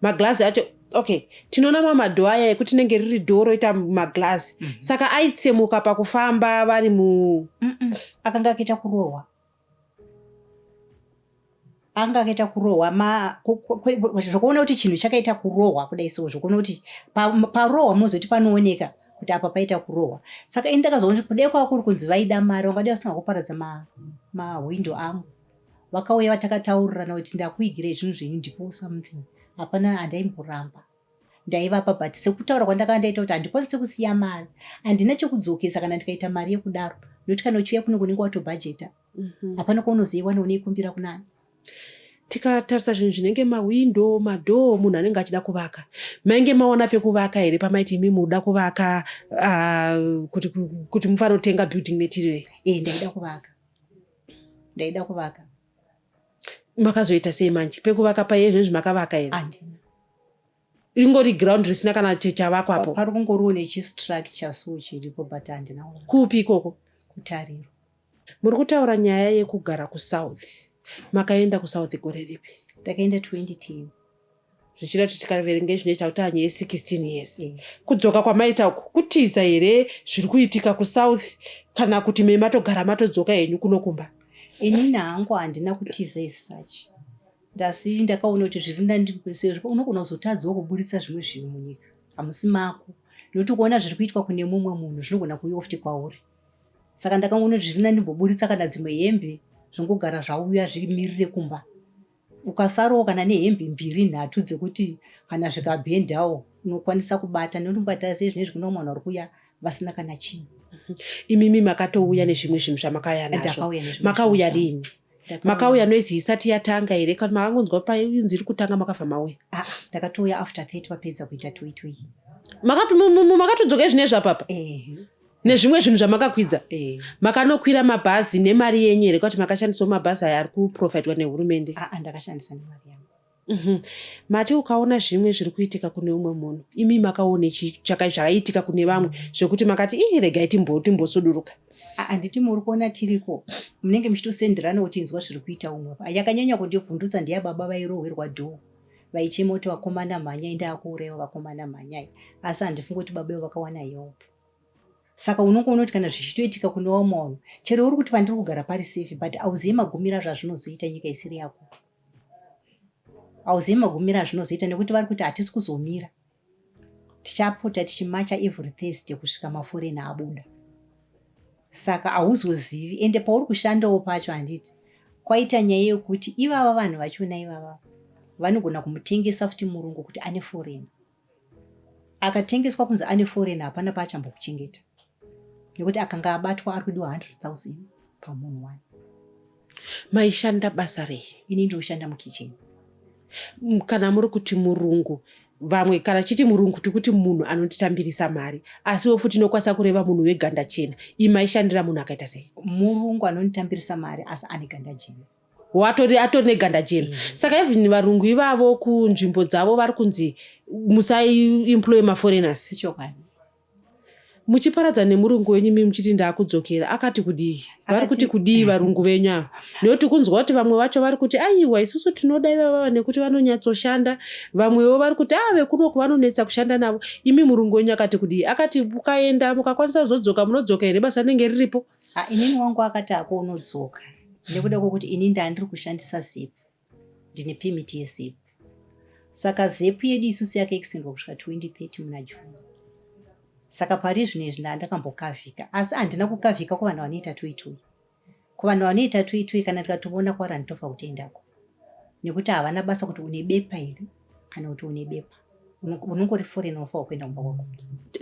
Maglasi acho okay. Tinoona mamadhoo aya ekuti nenge riri dhoo roita maglasi. Saka aitsemuka pakufamba vari akanga akaita kurohwa. Anga akaita kurohwa. Zvokuona kuti chinhu chakaita kurohwa kudai so zvokuona kuti parohwa mozoti panooneka kuti apa paita kurohwa. Saka ini ndakazoona kuti kudai kwakuri kunzi vaida mari vangadi vasina kuparadza mahwindo angu. Vakauya vatakataurirana kuti ndakuigirei zvinhu zvenyu ndipo something. Hapana handaimboramba. Ndaivapa but sekutaura kwandakanga ndaita kuti handikwanisi kusiya mari. Handina chekudzokesa kana ndikaita mari yekudaro. Nokuti kana uchiuya kuno kunenge watobhajeta. Hapana kwaunozoiwana unoikumbira kunani. Tikatarisa zvinhu zvinenge mahwindo, madhoo munhu anenge achida kuvaka. Mainge maona pekuvaka here pamaiti imi muda kuvaka kuti mufano tenga building material? Ndaida kuvaka. Makazoita sei manje? Pekuvaka paye zvinhu zvimakavaka here? Ingori ground risina kana chavakwapo? Pari kungoriwo nechistructure so chiripo but handina. Kupi ikoko? Kutariro. Muri kutaura nyaya yekugara kuSouth. Makaenda kuSouth gore ripi? Takaenda 2010. Zvichida kuti tikaverenga zvinoita kuti hanye 16 years. Kudzoka kwamaita kutiza here zviri kuitika kuSouth kana kuti mematogara matodzoka henyu kunokumba? Inini hangu handina kutiza isachi. Ndasi ndakaona kuti zviri unogona kuzotadzawo kuburitsa zvimwe zvinhu munyika hamusi mako. Nokuti kuona zviri kuitwa kune mumwe munhu zvinogona kuuya futi kwauri. Saka ndakaona kuti zviri ndimboburitsa kana dzimwe hembe zvingogara zvauya zvimirire kumba. Ukasarowo kana nehembe 2-3 dzekuti kana zvikabhendawo unokwanisa kubata. Nokuti mubatara sei zvinezvi kuna mwana uri kuya vasina kana chinhu. Imimi makatouya nezvimwe zvinhu zvamakauya nazvo. Makauya rini? Makauya noizi isati yatanga here kana makangonzwa painzi iri kutanga makabva mauya? Takatouya after 30 papedza kuita 2020. Makatodzoka zvinezvi apapa? Nezvimwe zvinhu zvamakakwidza? Makanokwira mabhazi nemari yenyu here kuti makashandisawo mabhazi aya ari kuprofitwa nehurumende? Ndakashandisa nemari yangu. Mati ukaona zvimwe zviri kuitika kune umwe munhu, imi makaone zvakaitika kune vamwe zvekuti makati regai timbosuduruka? Handiti muri kuona tiriko munenge muchitosenderana kuti inzwa zviri kuita umwe. Yakanyanya kundivhundutsa ndiyababa vairohwerwa dhoo vaichema kuti vakomana mhanyai ndaakuuraiwa vakomana mhanyai. Asi handifungi kuti baba vakawana help. Saka unongoona kuti kana zvichitoitika kune umwe munhu chero uri kuti pandiri kugara pari safe but auzivi magumira zvazvinozoita nyika isiri yako. Auzivi magumira zvinozoita nekuti vari kuti hatisi kuzomira. Tichapota tichimacha every Thursday kusvika maforeni abuda. saka hauzozivi. Ende pauri kushandawo pacho handiti kwaita nyaya yekuti ivava vanhu vachona ivava vanogona kumutengesa futi murungu kuti ane foreign. Akatengeswa kunzi ane foreign hapana paachambokuchengeta nekuti akanga abatwa ari kudiwa 100,000 pamunhu wani. Maishanda basa rei? Ini ndoshanda mukicheni. Kana muri kuti murungu, vamwe kana chiti murungu tikuti munhu anotitambirisa mari, asiwo futi nokwanisa kureva munhu weganda chena. Maishandira munhu akaita sei? Murungu anotitambirisa mari asi ane ganda jena. Atori neganda jena. Saka even varungu ivavo kunzvimbo dzavo vari kunzi musai-employ ma-foreigners. Sichokwadi. Muchiparadza nemurungu wenyu mimi muchiti ndakudzokera akati kudii? Vari kuti kudii varungu venyu ava? Nekuti kunzwa kuti vamwe vacho vari kuti aiwa isusu tinoda ivava nekuti vanonyatsoshanda, vamwewo vari kuti vekunoku vanonetsa kushanda navo. Imi murungu wenyu akati kudii? Akati mukaenda mukakwanisa kuzodzoka munodzoka here basa rinenge riripo? Inini wangu akati ako unodzoka nekuda kwokuti ini ndandiri kushandisa zepu, ndine permit yezepu. Saka zepu yedu isusu yakaextendwa kusvika 2030 muna Juni. Saka pari zvinezvi ndakambokavhika, asi handina kukavhika kuvanhu vanoita toitoi. Kuvanhu vanoita toitoi kana tikatoona kwara nditofa kutoendako, nekuti havana basa kuti une bepa here kana kuti une bepa. Unongori foreign ofa kuenda kumba kwako.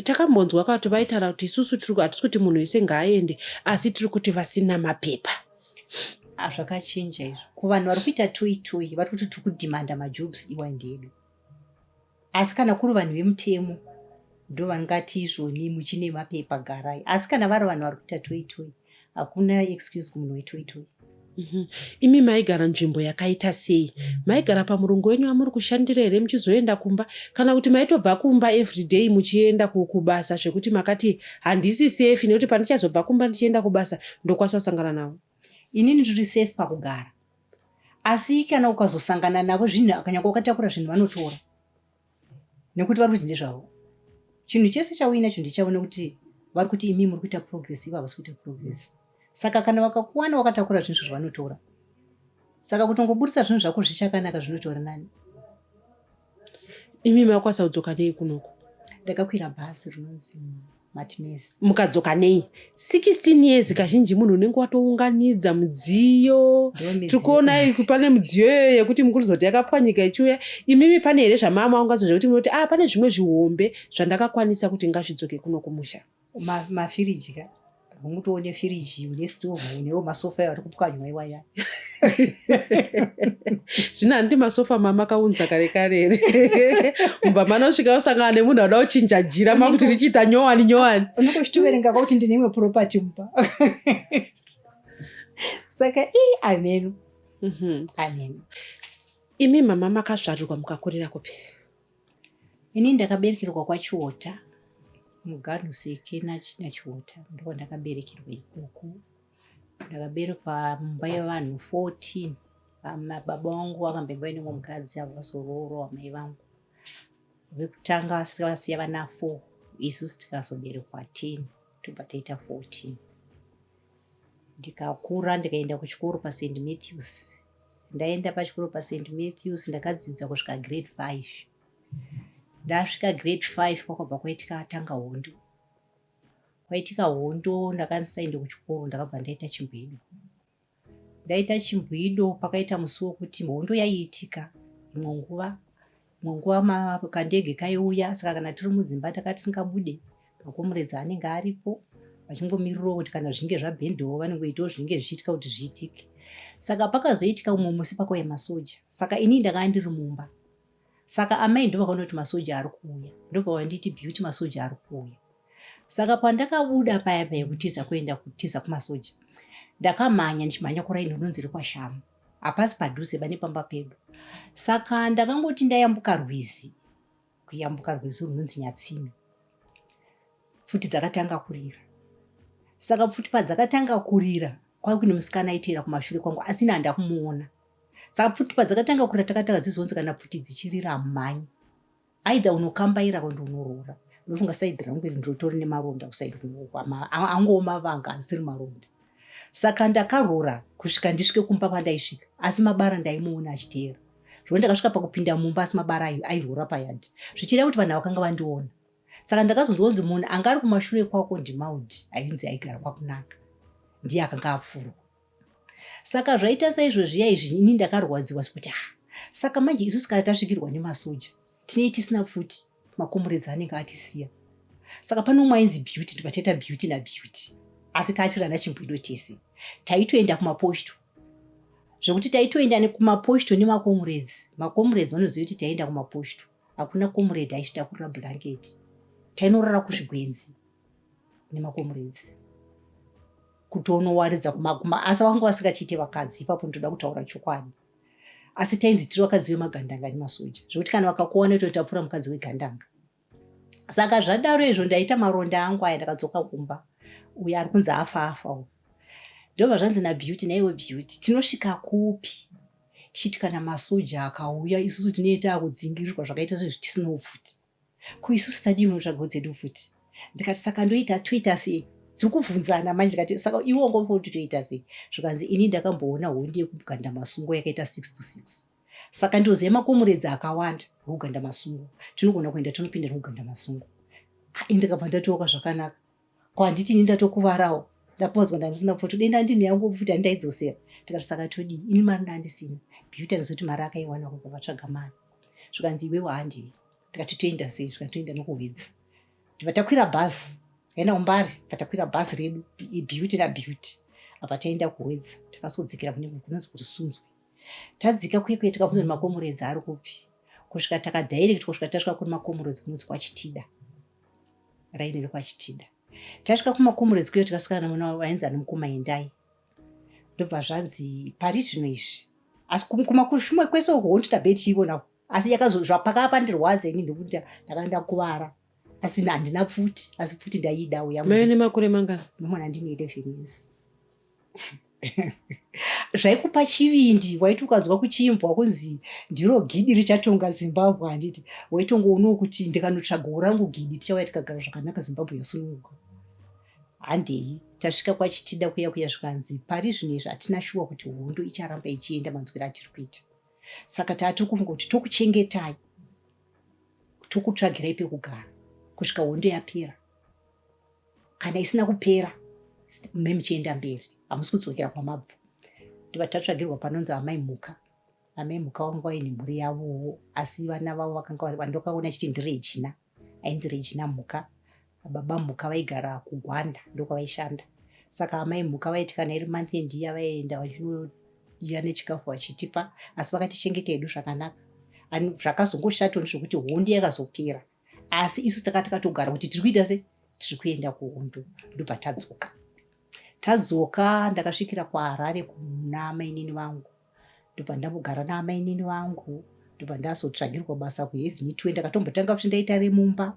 Takambonzwa kuti vaitaura kuti isusu hatisi kuti munhu wese ngaaende, asi tiri kuti vasina mapepa. Zvakachinja izvo. Kuvanhu vari kuita toitoi vari kuti tiri kudhimanda majobs iwandi edu. Asi kana kuri vanhu vemutemo ndo vangati izvoni muchine mapepa garai. Asi kana vari vanhu vari kuita toitoi hakuna excuse kumunhu wetoitoi. Imi maigara nzvimbo yakaita sei? Maigara pamurungu wenyu amuri kushandira here muchizoenda kumba? Kana kuti maitobva kumba everyday muchienda kubasa zvekuti makati handisi safe nekuti pandichazobva kumba ndichienda kubasa ndokwanisa kusangana navo? Inini ndiri safe pakugara. Asi kana ukazosangana navo zvinhu akanyanga ukatakura zvinhu vanotora. Nekuti vari kuti ndezvavo. Chinhu chese chauinacho ndichaona kuti vari kuti imi muri kuita progress ivo havasi kuita progress. Saka kana vakakuwana wakatakura zvinhu zvavanotora. Saka kutongobudisa zvinhu zvako zvichakanaka zvinotora nani. Imi makwanisa kudzoka nei kunoko? Ndakakwira bhazi rinonzi Matimesi. Mukadzoka nei? 16 years kazhinji munhu unenge watounganidza mudziyo. Tikuona pane mudziyo yekuti mukuzoti yakapwanyika ichiuya. Imimi pane here zvamamaungadzo zvekuti munoti pane zvimwe zvihombe zvandakakwanisa kuti ngazvidzoke kuno kumusha. Mafiriji ka. Ungutoone firiji, une stove, unewo masofa ari kupwanywa iwaya. Zvina handi masofa mamakaunza kare kare here. Mba manosvika usangana nemunhu anoda kuchinja jira makuti richiita nyowani. Unokochitoverenga kuti ndine imwe property mba. Saka amen. Amen. Imi mama makazvarirwa mukakurira kupi? Ini ndakaberekerwa kwaChiota. Muganhuseke naChiota ndiko ndakaberekerwa ikoko. Ndakaberekwa mumba yevanhu 14. Baba vangu vakambengwa nemwe mukadzi avo vazororo amai vangu. Vekutanga vasiya vana 4, isusu tikazoberekwa 10 tobva taita 14. Ndikakura ndikaenda kuchikoro paSt Matthews. Ndaenda pachikoro paSt Matthews ndakadzidza kusvika grade 5. Ndasvika grade 5 kwakabva kwaitika tanga hondo. Kwaitika hondo ndakanisaenda kuchikoro ndakabva ndaita chimbwido. Ndaita chimbwido pakaita musi wokuti hondo yaiitika imwe nguva makandege kaiuya, saka kana tiri mudzimba takati singabude. Makomuredzi anenge aripo vachingomirirawo kuti kana zvinge zvabhendewo vanongoitawo zvinenge zvichiitika kuti zviitike. Saka pakazoitika umwe musi pakauya masoja. Saka ini ndakanga ndiri mumba. Saka amai ndo vakaona kuti masoja ari kuuya. Ndobva vanditi Beauty masoja ari kuuya. Saka pandakabuda paya kutiza kuenda kutiza kumasoja. Ndakamhanya ndichimhanya kuraini rinonzi rekwashamu. Hapasi padhuze pane pamba pedu. Saka ndakangoti ndayambuka rwizi. Kuyambuka rwizi runonzi Nyatsime. Pfuti dzakatanga kurira. Saka pfuti padzakatanga kurira kwai kune musikana aiteera kumashure kwangu asi nanda kumuona. Saka pfuti padzakatanga kurira takatanga dzizonzi kana pfuti dzichirira mhanyi. Aidha unokambaira kwendo unorora. Ndofunga saidi rangu iri ndotori nemaronda kusaidi kunokwa. Angoma vanga asiri maronda. Saka ndakarora kusvika ndisvike kumba kwandaisvika. Asi mabara ndaimuona achiteera. Zvino ndakasvika pakupinda mumba asi mabara airora payadhi. Zvichida kuti vanhu vakanga vandiona. Saka ndakazonzwa kunzi munhu anga ari kumashure kwako ndiMaudi ainzi aigara kwakunaka. ndiye akanga apfurwa. Saka zvaita saizvozviya izvi ini ndakarwadziwa kuti saka manje isusu kana tasvikirwa nemasoja tinei tisina pfuti, makomuredzi anenge atisiya. Saka pano umwe ainzi Beauty, ndikataita Beauty naBeauty, asi tatirana chimbwido tese. Taitoenda kumaposto zvokuti taitoenda kumaposto nemakomuredzi. Makomuredzi vanoziva kuti taenda kumaposto, hakuna komuredzi aitotakurira blanketi. Tainorara kuzvigwenzi nemakomuredzi kutonowaridza asi vanga vasingachiite vakadzi. Ipapo ndoda kutaura chokwadi. Asi tainzi tiri vakadzi vemagandanga nemasoja, zvokuti kana vakakuwana totapfura mukadzi wegandanga. Saka zvadaro izvo ndaita maronda angu aya ndakadzoka kumba. Uyo ari kunzi afa. Ndobva zvanzi naBeauty, naiwe Beauty, tinosvika kupi tichiti kana masoja akauya isusu tinoita kudzingirirwa zvakaita sezvo tisina upfuti? Ko isusu tadii munotsvaga dzedu upfuti? Ndikati saka ndoita toita sei? Tikubvunzana manje. Ndikati saka iwe ungofuna kuti toita sei? Zvikanzi ini ndakamboona hondi yekuganda masungo yakaita 6 to 6. Saka ndoziva makomuredzi akawanda ekuganda masungo. Tinogona kuenda tonopinda nekuganda masungo. Ndikabva ndatoka zvakanaka. Ko handiti ini ndatokuvarawo. Ndakubvunzwa ndandisina pfuti, denda ndini yangu pfuti handaidzosera. Ndikati saka todii? Ini mari ndandisina. Beauty anoziva kuti mari akaiwana kubva vatsvaga mari. Zvikanzi iwewe handei. Ndikati toenda sei? Zvikati toenda nokuhwedza. Ndibva takwira bhazi yaenda kuMbare, takwira bhazi redu Beauty naBeauty. Apa taenda kuhwedza, takazodzikira kunonzi kuti Sunzwe. Tadzika kwekwe tikabvunzwa nemakomuredzi ari kupi. Kusvika takadhairekti kusvika tasvika kune makomuredzi kunonzi kwaChitida. Raini rekwaChitida. Tasvika kumakomuredzi kuyo tikasvika namuna wainzi ani Mukoma Endai. Ndobva zvanzi pari zvino izvi. Asi kumakushumwe kwese hondi tabve tichiiona. Asi pakaapandirwadza ini ndokuti ndakanda kuvara. Asi handina pfuti, asi pfuti ndaida uya. Mai ane makore mangana? Mwana ndine 11 years. Zvaikupa chivindi, waiti ukazwa kuchiimbwa kunzi ndiro gidi richatonga Zimbabwe, handiti waitongoonawo kuti ndikanotsvaga rangu gidi tichauya tikagara zvakanaka Zimbabwe yosununguka. Handei tasvika kwaChitida kuya zvikanzi pari zvino izvi hatina shuwa kuti hondo icharamba ichienda manzwiro atiri kuita. Saka tati kufunga kuti tokuchengetai, tokutsvagirai pekugara kusvika hondo yapera. Kana isina kupera memuchienda mberi, hamusi kudzokera kwamabva. Ndobva tatsvagirwa panonzi Amai Mhuka. Amai Mhuka vanga vaine mhuri yavowo, asi vana vavo vakanga vandokaona chiti ndiRegina, ainzi Regina Mhuka. Baba Mhuka vaigara kuGwanda, ndokwavaishanda. Saka Amai Mhuka vaiti kana iri month end iya vaienda vachinoiya nechikafu vachitipa, asi vakatichengeta hedu zvakanaka. Zvakazongoshatwa zvokuti hondo yakazopera, asi isu takatogara kuti tiri kuita sei, tiri kuenda kuhondo. Ndobva tadzoka ndakasvikira kuHarare kuna mainini vangu. Ndobva ndambogara naamainini vangu. Ndobva ndazotsvagirwa basa kuHeaven. Ndakatombotanga kuti ndaita remumba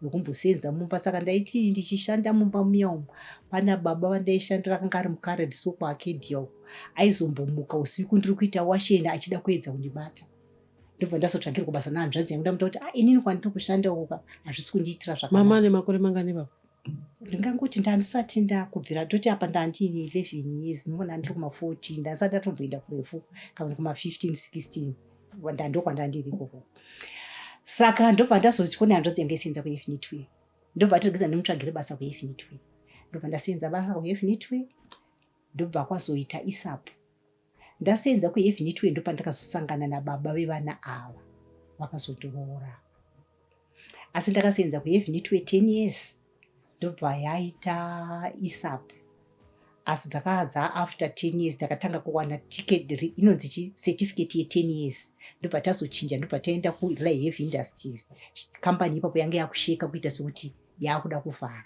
nokumbosenza mumba. Saka ndaiti ndichishanda mumba muya umu, pana baba vandaishandira akanga ari mukaradi soko Arcadia uko, aizombomuka usiku ndiri kuita washena achida kuedza kundibata. Ndobva ndazotsvagirwa basa nahanzvadzi yangu, ndamuta kuti inini kwandiri kushanda uka hazvisi kundiitira zvakanaka. Mama ane makore mangani baba? Ndingangoti ndandisati ndakubvira ndoti apa ndandiine 11 years, ndinogona ndiri kuma14, ndasati ndatomboenda kurefu kana kuma15 16 ndokwandaandiri ikoko. Saka ndobva ndazozipona hanzvadzi yangu yasenza kuHeaven. Ndobva tirigidza ndimutsvagire basa kuHeaven. Ndobva ndasenza basa kuHeaven. Ndobva kwazoita ISAP. Ndasenza kuHeaven ndopandakazosangana nababa vevana ava vakazotoora. Asi ndakasenza kuHeaven 10 years. Ndobva yaita ISAP. Asi dzakadza after 10 years ndakatanga kuwana ticket inonzi certificate ye10 years. Ndobva tazochinja, ndobva taenda kuHeavy Industry. Company ipapo yange yakusheka kuita sekuti yakuda kuvhara.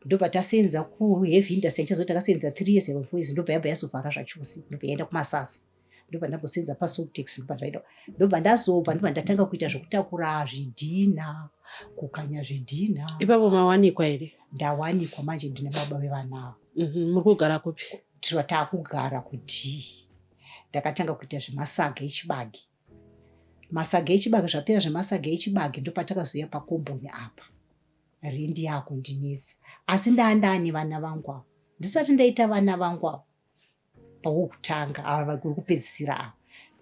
Ndobva tasenza kuHeavy Industry, ndichazoti takasenza 3 years and 4 years. Ndobva yabva yazovhara zvachose. Ndobva yaenda kuMasasi. Ndobva ndambosenza paSoltex. Ndobva ndazobva, ndobva ndatanga kuita zvokutakura zvidhina, kukanya zvidhina. Ipapo mawanikwa here? Ndawanikwa manje ndine baba vevana. Muri kugara kupi? Takugara kuti ndakatanga kuita zvemasaga echibage. Masaga echibage zvapera zvemasaga echibage ndopatakazoya pakomboni apa. Rindi yako ndinetsa. Asi ndaane vana vangu avo. Ndisati ndaita vana vangu avo pawokutanga ava kurikupedzisira ava.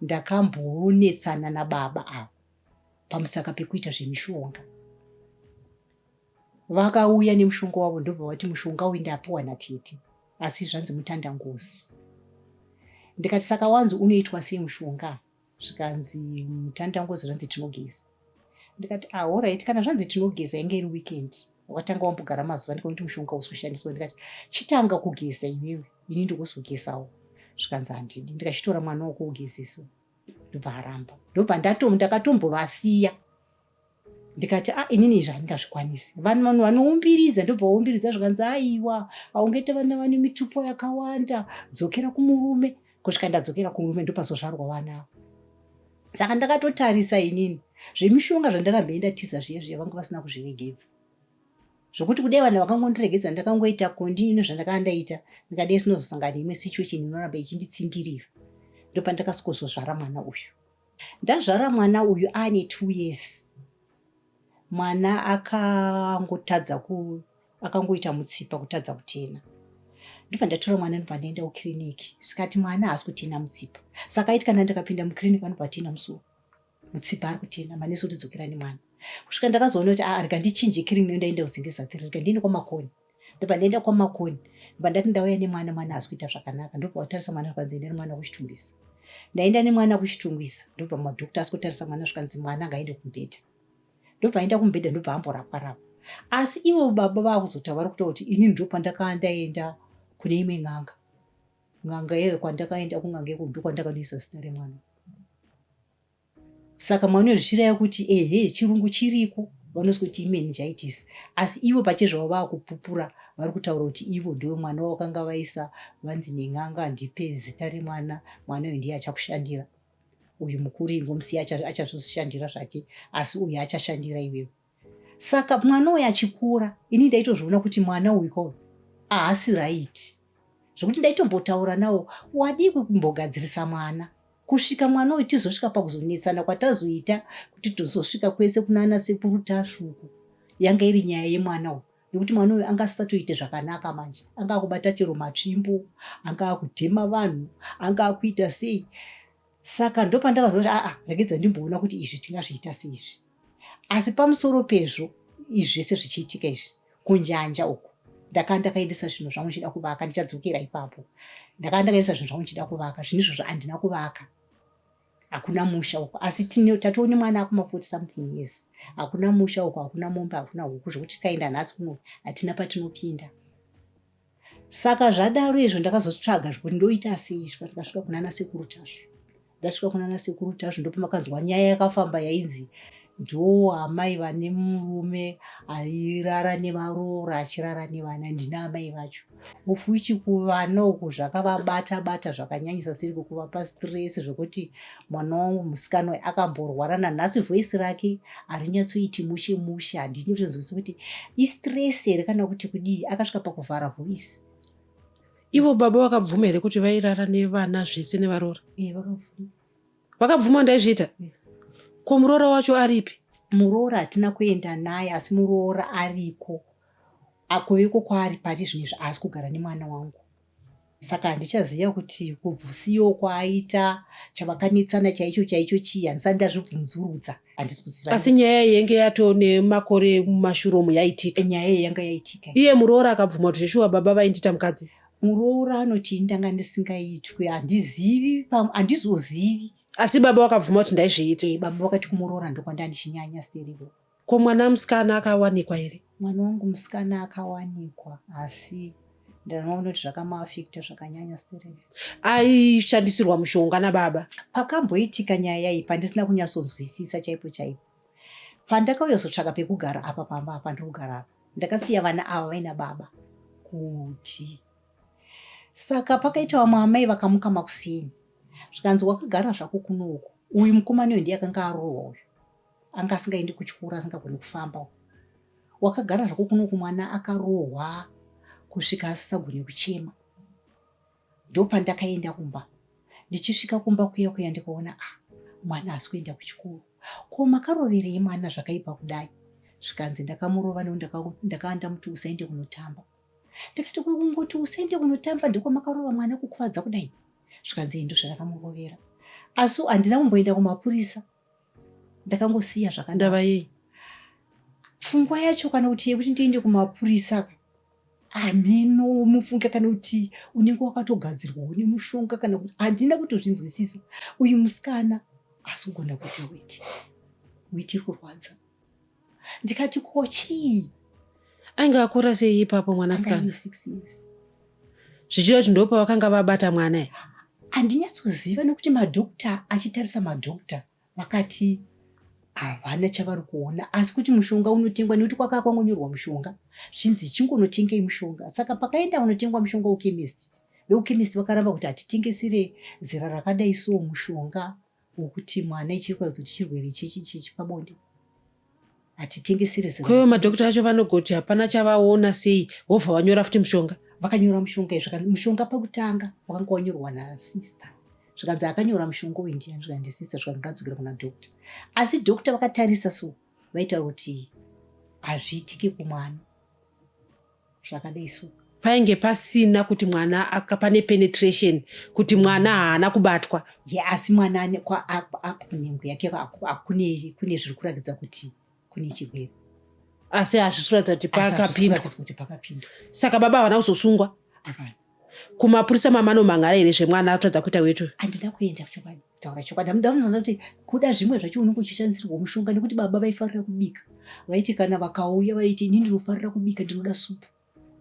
Ndakambonetsana nababa avo pamusaka pekuita zvemishonga. Vakauya nemushonga wavo, ndobva vati mushonga uyu ndapiwa naTete. asi zvanzi mutandangozi. Ndikati saka wanzi unoitwa sei mushonga? Zvikanzi mutandangozi zvanzi tinogeza. Ndikati alright, kana zvanzi tinogeza inge iri weekend. Wakatanga wambogara mazuva ndikaona kuti mushonga usi kushandiswa. Ndikati chitanga kugeza iwewe, ini ndikuzogezawo. Zvikanzi handidi. Ndikachitora mwana wokuugezeswa. Ndobva aramba. Ndobva ndakatombovasiya. Ndikati inini zvandingazvikwanisi. Vanhu vanoumbiridza, ndobva waumbiridza zvikanzi aiwa, aungete vana vane mitupo yakawanda, dzokera kumurume. Kusvika ndadzokera kumurume ndopazozvarwa vana. Saka ndakatotarisa inini zvemishonga zvandakamboenda tiza zviya vanga vasina kuzviregedza. Zvokuti kudai vanhu vakangondiregedza ndakangoita kondini zvandakandaita, ndikadai sinozosangana imwe situation inoramba ichinditsimbirira. Ndopa ndakasozvara mwana uyu. Ndazvara mwana uyu ane 2 years. Mwana akangoita mutsipa kutadza kutena. Ndopa ndatora mwana ndobva ndaenda kukiriniki. Zvikati mwana haasi kutena mutsipa. Saka aiti kana ndakapinda mukiriniki vanobva vatena musoro. Mutsipa ari kutena, manesi otidzokera nemwana. Kusvika ndakazoona kuti rikandichinje kiriniki ndaenda kuzingisa thiri, rikandienda kwamakoni. Ndobva ndaenda kwamakoni. Ndobva ndati ndauya nemwana, mwana haasi kuita zvakanaka. Ndobva watarisa mwana zvikanzi enda nemwana kuchitungisa. Ndaenda nemwana kuchitungisa. Ndobva madhokota asi kutarisa mwana zvikanzi mwana ngaende kumubhedha. Ndobva aenda kumubhedha ndobva amborapwa. Asi ivo baba vakuzotaura vari kutaura kuti inini ndopa ndakandaenda kune imwe n'anga. N'anga iyoyo kwandakaenda kun'anga ikoko ndokwandakanoisa zita remwana. Saka mwana zvichiraya kuti chirungu chiriko, vanozwa kuti meningitis. Asi ivo pachezvavo vakupupura vari kutaura kuti ivo ndiwe mwana wakanga vaisa vanzi nen'anga ndipe zita remwana, mwana uyu ndiye achakushandira. Uyu mukuru ingomusiya achazoshandira zvake, asi uyu achashandira iwewe. Saka mwana uyu achikura, ini ndaitozviona kuti mwana uyu ko haasi right. Zvokuti ndaitombotaura nawo, wadii kumbogadzirisa mwana. Kusvika mwana uyu tizosvika pakuzonetsana kwatazoita kuti tozosvika kwese kunana sekuru tasvuku. Yanga iri nyaya yemwana uyu. Nekuti mwana uyu anga asatoite zvakanaka manje. Anga akubata chero matsvimbo, anga akudhema vanhu, anga akuita sei. Saka ndopa ndakazoti regedza ndimboona kuti izvi tingazviita seizvi. Asi pamusoro pezvo izvi zvese zvichiitika izvi kunjanja uku. Ndakaendesa zvinhu zvangu ndichida kuvaka, ndichadzokera ipapo. Ndakaendesa zvinhu zvangu ndichida kuvaka, zvinhu izvozvo handina kuvaka. Hakuna musha uko. Asi tatoone mwana akuma 40 something years. Hakuna musha uko, hakuna mombe, hakuna huku. Zvokuti tikaenda nhasi kuno hatina patinopinda. Saka zvadaro izvo ndakazotsvaga kuti ndoita sei. Ndikasvika kunana sekuru tasvu. Ndasvika kunana sekuru tasvu ndopa makanzwa nyaya yakafamba yainzi ndo amai vane murume airara nevaroora achirara nevana, ndina amai vacho. Ofuichi kuvana uku zvakavabata zvakanyanyisa seri kuvapa stress zvokuti mwana wangu musikana akamborwara nanhasi voice rake harinyatsoiti mushe. Handini kuzonzwisa kuti istress here kana kuti kudii, akasvika pakuvhara voice. Ivo baba vakabvuma here kuti vairara nevana zvese nevaroora? Vakabvuma. Vakabvuma ndaizviita? Ko muroora wacho aripi? Muroora hatina kuenda naye, asi muroora ariko. Akoveko kwaari pari zvinezvi asi kugara nemwana wangu. Saka handichaziva kuti kubvusiyo kwaaita chavakanetsana chaicho chii, handisati ndazvibvunzurudza, handisi kuziva. Asi nyaya yenge yato nemakore mumashuromu yaitika? Nyaya yanga yaitika. Iye muroora akabvuma kuti zveshuwa baba vaindita mukadzi? Muroora anoti ndanga ndisingaitwi, handizozivi. Asi baba vakabvuma kuti ndaizviita? Baba vakati kumuroora ndokwanda ndichinyanya stereo. Ko mwana musikana akawanikwa here? Mwana wangu musikana akawanikwa, asi ndinoona kuti zvakamaafekta zvakanyanya stereo. Aishandisirwa mushonga nababa? Pakamboitika nyaya iyi pandisina kunyatsonzwisisa chaipo. Pandakauyazotsvaka pekugara apa pamba apa ndokugara apa, ndakasiya vana ava vaina baba kuti. Saka pakaita vamwe amai vakamuka makuseni. Zvikanzi wakagara zvako kunoku. Uyu mukomana uyu ndiye akanga arohwa uyu. Anga asingaendi kuchikora, asingagoni kufamba. Wakagara zvako kunoku, mwana akarohwa kusvika asisagoni kuchema. Ndopa ndakaenda kumba. Ndichisvika kumba kuya ndikaona mwana haasi kuenda kuchikoro. Ko makaroverei mwana zvakaipa kudai? Zvikanzi ndakamurova ndakaanda muti usaende kunotamba. Ndikati kungoti usaende kunotamba ndiko makarova mwana kukuvadza kudai? Zvikanzi ndo zvandakamurovera. Asi handina kumboenda kumapurisa. Ndakangosiya zvakandava. Ndava yei? Pfungwa yacho kana kuti yekuti ndiende kumapurisa ameno mufunga kana kuti unenge wakatogadzirwa une mushonga kana kuti handina kutozvinzwisisa. Uyu musikana asi kugona kuita witi kurwadza. Ndikati kochii? Ainge akura sei ipapo mwanasikana? 6 years. Zvichiro kuti ndopa vakanga vabata mwana. Handinatsoziva nekuti madhokta achitarisa madhokta vakati havana chavari kuona, asi kuti mushonga unotengwa nekuti kwakanga kwangonyorwa mushonga zvinzi chingonotengei mushonga. Saka pakaenda unotengwa mushonga wekemist, veukemist vakaramba kuti hatitengesere zera rakadai so mushonga wokuti mwana ichiri kuratidza kuti chirwere chepabonde, hatitengesere zera. Kwewo madhokta acho vanogoti hapana chavaona sei vobva vanyora futi mushonga? Vakanyora mushonga izvo. Mushonga pakutanga wakanga wanyorwa nasista, zvikanzi akanyora mushonga wendiani, zvikanzi sista, zvikanzi ngadzokera kuna dhokta. Asi dhokta vakatarisa so vaitaura kuti hazviitiki kumwana zvakadai so. Painge pasina kuti mwana pane penetration, kuti mwana haana kubatwa. Asi mwana nhengo yake kune zviri kuratidza kuti kune chirwere, asi hazvisi kuratidza kuti pakapindwa. Saka baba havana kuzosungwa? Havana. Kumapurisa mamanomhangara here zvemwana atadza kuita wetu? Handina kuenda chokwadi, taura chokwadi. Ndamunoona kuti kuda zvimwe zvacho unenge uchishandisirwa mushonga, nekuti baba vaifarira kubika. Vaiti kana vakauya vaiti ini ndinofarira kubika, ndinoda supu,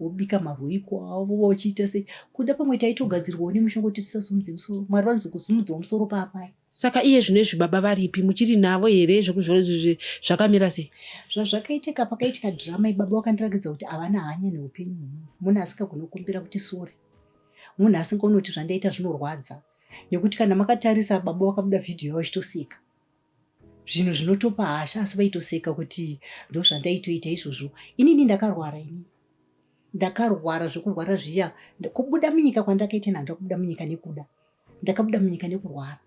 wobika marwiko avo wachiita sei. Kuda pamwe taitogadzirwa nemushonga kuti tisasumudze musoro. Mwari vanozokuzumudzawo musoro paapai. Saka iye zvinezvi baba varipi, muchiri navo here zvakamira sei? Zvakaitika pakaitika dhirama, baba vakandirakidza kuti havana hanya neupenyu. Munhu asingagona kukumbira kuti sori, munhu asingaoni kuti zvandaita zvinorwadza. Nekuti kana makatarisa baba vakabuda vhidhiyo yavo vachitoseka, zvinhu zvinotopa hasha, asi vaitoseka kuti ndo zvandaitoita izvozvo. Inini ndakarwara zvekurwara zviya. Kubuda munyika kwandakaita handina kubuda munyika nekuda, ndakabuda munyika nekurwara.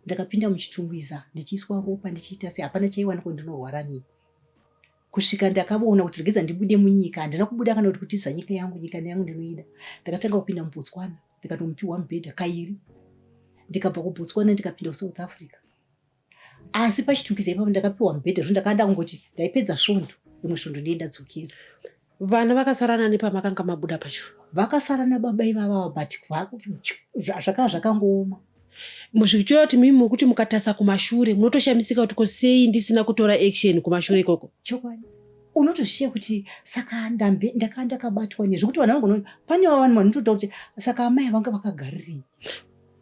Ndakapinda muchitungwiza ndichiiswa ropa ndichiita sei, hapana chaiwanikwa ndinorwara nei. Kusvika ndakaona kuti regedza ndibude munyika, handina kubuda kana kuti kutiza nyika yangu ndinoida. Ndakatanga kupinda muBotswana, ndikatomupiwa mubhedha kairi. Ndikabva kuBotswana ndikapinda kuSouth Africa. Asi pachitungwiza ipapo ndakapiwa mubhedha, zvino ndakanda kungoti ndaipedza svondo, imwe svondo ndiye ndadzokera. Vana vakasarana nepamakanga mabuda pacho? Vakasarana baba ivava, but zvakanga zvakangooma. Muzvichiro kuti mimi mukuti mukatasa kumashure munotoshamisika kuti kosei ndisina kutora action kumashure ikoko? Chokwadi. Unotozviziva kuti saka ndakanga kabatwa nezvokuti vanhu vangu pane vanhu vanotoda kuti saka amai vanga vakagarirei.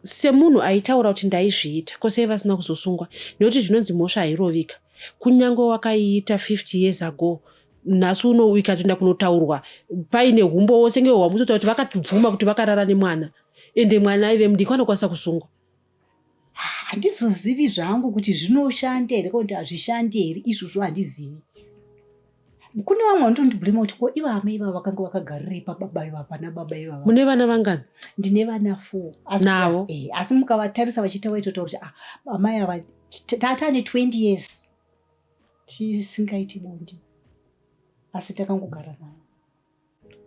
Semunhu aitaura kuti ndaizviita, kosei vasina kuzosungwa? Nekuti zvinonzi mhosva hairovika. Kunyange wakaiita 50 years ago, nhasi uno ikatoenda kunotaurwa paine humbo senge hwamutotaura kuti vakatibvuma kuti vakarara nemwana, ende mwana aive mudiki, vanokwanisa kusungwa? Handizozivi zvangu kuti zvinoshanda here kana kuti hazvishandi here, izvozvo handizivi. Kune vamwe vanotondibhurima kuti ko iva amai vava vakanga vakagarirei pababa ivava, pana baba ivava. Mune vana vangani? Ndine vana 4. Navo? Asi mukavatarisa vachiita vaitotaura kuti amai ava tatane 20 years tisingaiti bonde, asi takangogara navo.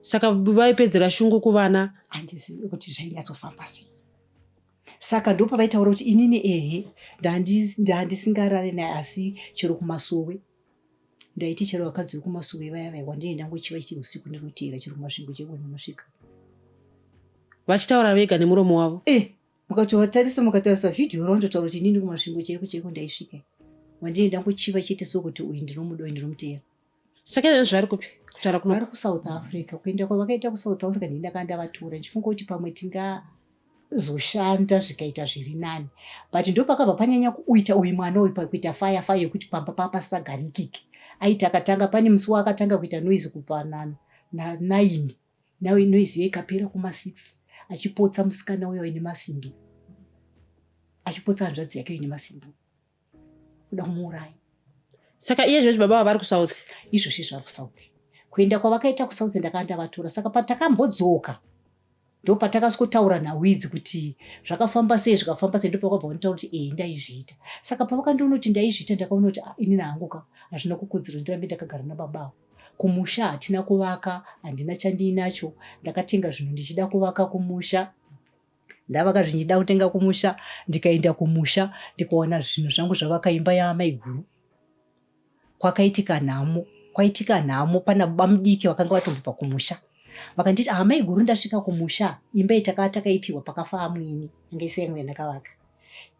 Saka vaipedzera shungu kuvana? Handizivi kuti zvainyatsofamba sei. Saka ndo pavaitaura kuti inini ndandisingarare naye, asi chero kumasowe ndaiti chero vakadzi vekumasowe vaya vaya wandienda ngochiva chiti usiku ndinotera chero kumasvingo chegoni masvika. Vachitaura vega nemuromo wavo? Mukatarisa vhidhiyo raundotaura kuti inini kumasvingo cheko ndaisvika. Wandienda ngochiva chiti sokuti uyu ndinomuda uyu ndinomutera. Saka zvari kupi? Kutaura kuno? Vari kuSouth Africa. Kuenda kwavakaita kuSouth Africa ndinda ndavatora ndichifunga kuti pamwe tingazoshanda zvikaita zviri nani. But ndo pakabva panyanya kuita uyu mwana uyu pakuita fire yekuti pamba pasagarikike. Aiti akatanga pane musi wakatanga kuita noise kubva na9 nawe noise ikapera kuma6 achipotsa musikana uyo nemasimbi, achipotsa hanzvadzi yake nemasimbi kuda kumuuraya. Saka iye zvozvo baba vari kuSouth? Izvozvo zvari kuSouth. Kuenda kwavakaita kuSouth ndakanda vatora. Saka patakambodzoka ndo patakasikotaura nawidzi kuti zvakafamba sei ndo pakabva kunitaura kuti ndaizviita. Saka pavakandonoti ndaizviita ndakaona kuti inini hanguka hazvina kukodzera ndirambe ndakagara nababa. Kumusha hatina kuvaka, handina chandinacho. Ndakatenga zvinhu ndichida kuvaka kumusha, ndavaka zvichida kutenga kumusha, ndikaenda kumusha ndikaona zvinhu zvangu zvavaka imba yaamai guru. Kwaitika nhamo pana baba mudiki vakanga vatombobva kumusha. vakanditi mai guru ndasvika kumusha imba itakaipiwa pakafa amweni anga isi yangu yandakavaka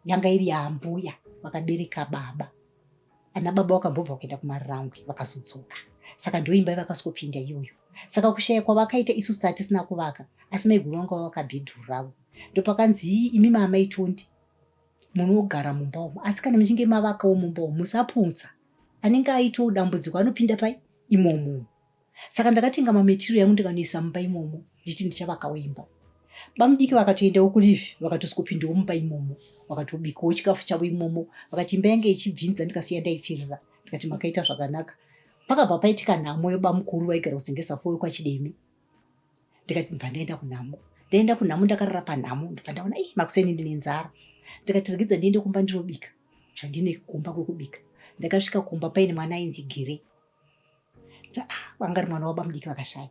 yanga iri yaambuya vakabereka baba. Ana baba vakambobva kuenda kumarangwe vakazodzoka, saka ndio imba vakasokopinda iyoyo. Saka kushaya kwavakaita isusu hatisina kuvaka, asi maiguru vangu vavaka bhedhuru ravo. Ndopakanzi imi maamai Tondi munogara mumba umu, asi kana muchinge mavakawo mumba umu musapunza. Anenge aitawo dambudziko anopinda pai imomo. Saka ndakatenga mametiriyo yangu ndikanoisa mumba imomo nditi ndichavakawo imba. Bamudiki vakatoendawo kulivi vakatosokopindawo mumba imomo, vakatobikawo chikafu chavo imomo, vakati imba yange ichibvinza ndikasiya ndaipfirira. Ndikati makaita zvakanaka. Pakabva paitika nhamo yobamukuru vaigara kuzengesa foyo kwaChidemi. Ndikati ndibva ndaenda kunhamo. Ndaenda kunhamo ndakarara panhamo ndibva ndaona makuseni ndine nzara. Ndikati regedza ndiende kumba ndinobika. Zvandine kumba kwekubika. Ndakasvika kumba paine mwana ainzi Gire. Vanga ari mwana wabamudiki vakashaya.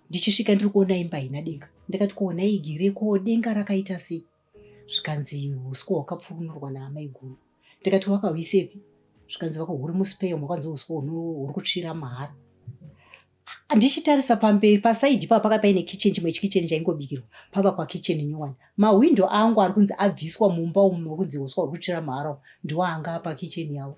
Ndichisvika ndiri kuona imba haina denga. Ndikati kuona Gire ko denga rakaita sei? Zvikanzi uswa hwakapfurunurwa naamai guru. Ndikati wakahuisepi? Zvikanzi vakahuri muspeyo mwakanzi uswa huri kutsvira mahara. Ndichitarisa pamberi pasaidhi papa pakanga paine kicheni, chimwe chikicheni chaingobikirwa papa pakicheni nyowani. Mahwindo angu ari kunzi abviswa mumba umu kunzi uswa huri kutsvira mahara ndiwo anga apa kicheni yavo.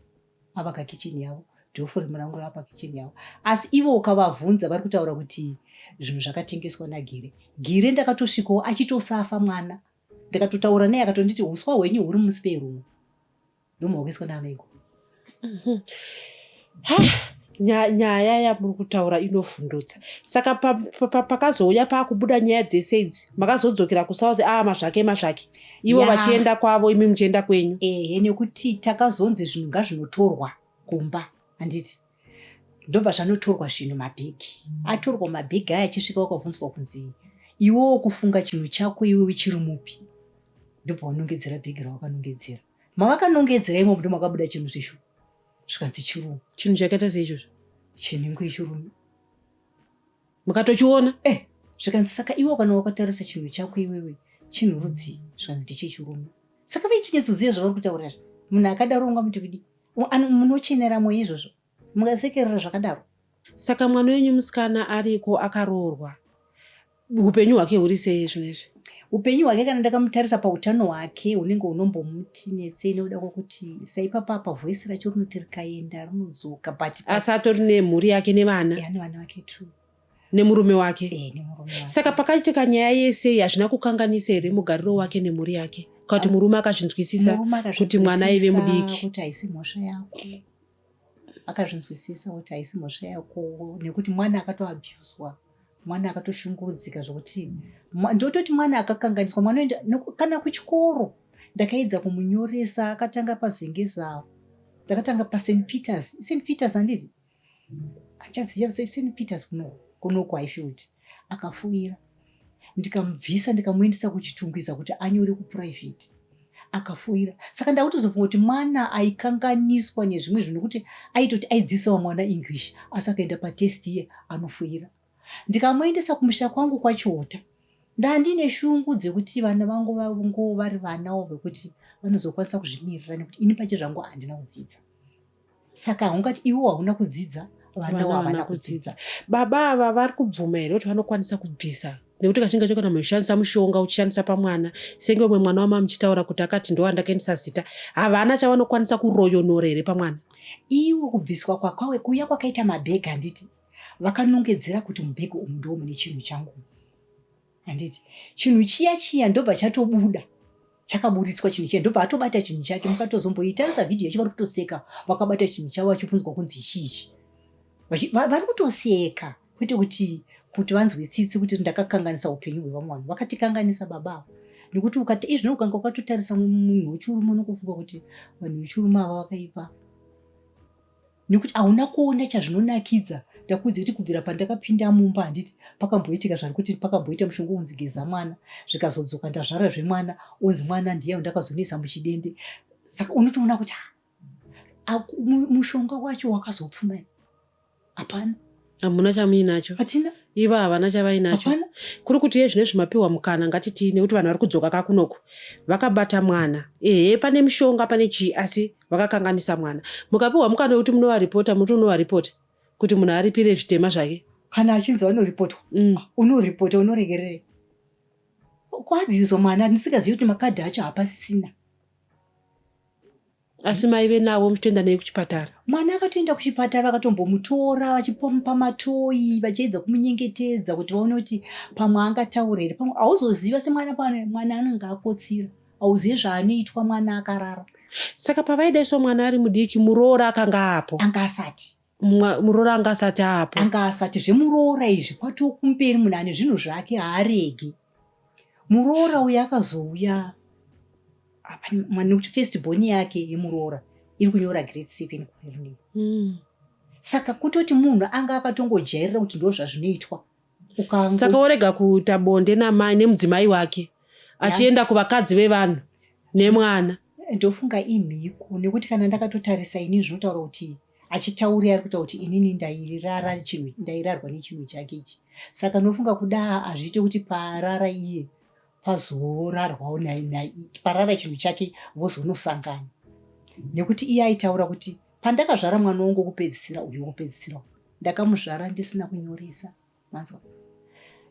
Avaka kicheni yavo. Ndio furimu rangu apa kicheni yavo. Asi ivo ukavabvunza vari kutaura kuti zvinhu zvakatengeswa naGire. Gire ndakatosvikawo achitosafa mwana. Ndikatotaura naye akatonditi uswa hwenyu huri muspeyo. Ndomaokeswa naamai guru. Nyaya yamuri kutaura inovhundutsa. Saka pakazouya pakubuda nyaya dzese idzi makazodzokera kuSouth mazvake ivo vachienda kwavo imi muchienda kwenyu. Nekuti takazonzi zvinhu ngazvinotorwa kumba handiti. Ndobva zvanotorwa zvinhu mabhegi. Atorwa mabhegi aya achisvika wakabvunzwa kunzi iwewo kufunga chinhu chako iwewe chiri mupi. Ndobva wanongedzera bhegi rawakanongedzera. Mavakanongedzera imo ndo makabuda chinhu zvisho. Zvikanzi chirungu. Chinhu chakaita seizvozvo. Chinenge chirungu. Mukatochiona? Zvikanzi saka iwe kana wakatarisa chinhu chako iwewe chinhu rudzi zvikanzi ndechechirungu. Saka vaitunyatsoziva zvavari kutaura izvo. Munhu akadaro ungamuti kudi munochenera mweya izvozvo. Mukasekerera zvakadaro. Saka mwana wenyu musikana ariko akaroorwa. Upenyu hwake huri sei zvinezvi? Upenyu hwake kana ndakamutarisa pautano hwake hunenge hunombomuti netsei nekuda kwokuti saipapa pavhoisi racho rinoti rikaenda rinodzoka but asi atori nemhuri yake nevana. Ane vana vake tu. Nemurume wake. Nemurume wake. Saka pakaitika nyaya yese hazvina kukanganisa here mugariro wake nemhuri yake? Kuti murume akazvinzwisisa kuti mwana ive mudiki. Kuti haisi mhosva yako. Akazvinzwisisa kuti haisi mhosva yako nekuti mwana akatoabhuswa. Mwana akatoshungurudzika zvokuti ndototi mwana akakanganiswa. Mwana kana kuchikoro ndakaedza kumunyoresa akatanga pazengeza. Ndakatanga paSt Peters. St Peters handiti? Achaziva St Peters kuno kuHighfield. Akafuira. Ndikamubvisa ndikamuendesa kuchitungwiza kuti anyore kuprivate. Akafuira. Saka ndakutozofunga kuti mwana aikanganiswa nezvimwe zvinhu kuti aitoti aidzisawo mwana English asi akaenda patest iye anofuira. Ndikamuendesa kumusha kwangu kwaChota. Ndandine shungu dzekuti vana vangu vangu vari vanawo vekuti vanozokwanisa kuzvimirira nekuti ini pache zvangu handina kudzidza. Saka ungati iwe hauna kudzidza, vana havana kudzidza. Baba ava vari kubvuma here kuti vanokwanisa kubvisa? Nekuti kazhinji kacho kana muchishandisa mushonga uchishandisa pamwana, senge umwe mwana wama muchitaura kuti akati ndo andakaendesa zita, havana chavanokwanisa kuroyonora here pamwana? Iwo kubviswa kwakwawe kuya kwakaita mabhegi handiti. Vakanongedzera kuti mubhegi umu ndo mune chinhu changu. Handiti. Chinhu chiya ndobva chatobuda. Chakaburitswa chinhu chiya ndobva atobata chinhu chake. Mukatozomboitarisa vhidhiyo yacho vari kutoseka vakabata chinhu chavo vachifunzwa kunzi chichi. Vari kutoseka kwete kuti vanzwe tsitsi kuti ndakakanganisa upenyu hwevamwana. Vakatikanganisa baba. Nekuti ukati izvino ukanga ukatotarisa munhu wechirume unokufunga kuti vanhu vechirume ava vakaipa. Nekuti hauna kuona chazvinonakidza. Ndakudze kuti kubvira pandakapinda mumba handiti pakamboitika zvari kuti pakamboita mushonga unzi geza mwana zvikazodzoka ndazvara zvemwana unzi mwana ndiye ndakazonesa muchidende. Saka unotoona kuti mushonga wacho wakazopfuma. Hapana. Hamuna chamuinacho? Hatina. Iva havana chavainacho? Hapana. Kuri kuti yezvinezvi mapiwa mukana ngatiti nekuti vanhu vari kudzoka kakunoku vakabata mwana. Pane mushonga pane chii asi vakakanganisa mwana. Mukapiwa mukana wekuti munovaripota muti unovaripota kuti munhu aripire zvitema zvake. kana achinzi vanoripotwa unoripota unoregerere kuabhiuza mwana ndisingazivi kuti makadhi acho hapasisina. Asi maive nawo mutoenda naye kuchipatara? Mwana akatoenda kuchipatara akatombomutora vachipa matoyi vachiedza kumunyengetedza kuti vaone kuti pamwe angataurere. Pamwe hauzoziva semwana mwana anenge akotsira, hauzivi zvaanoitwa mwana akarara. Saka pavaidaiswa mwana ari mudiki muroora akanga apo? Anga asati. Muroora anga asati apo? Anga asati. Zvemuroora izvi kwatokumberi munhu ane zvinhu zvake haarege. Muroora uyu akazouya nekuti first born yake yemuroora iri kunyora grade 7 kureruning. Saka kutoti munhu anga akatongojairira kuti ndo zvazvinoitwa. Saka orega kuita bonde namai nemudzimai wake achienda kuvakadzi vevanhu nemwana. Ndofunga imhiko nekuti kana ndakatotarisa ini zvinotaura kuti achitaurira ari kutaura kuti inini ndairarwa nechinhu chake ichi. Saka ndofunga kuda hazviite kuti parara iye pazorarwawo parara chinhu chake vozonosangana. Nekuti iye aitaura kuti pandakazvara mwana wangu wokupedzisira uyu wokupedzisira ndakamuzvara ndisina kunyoresa. Manzwa,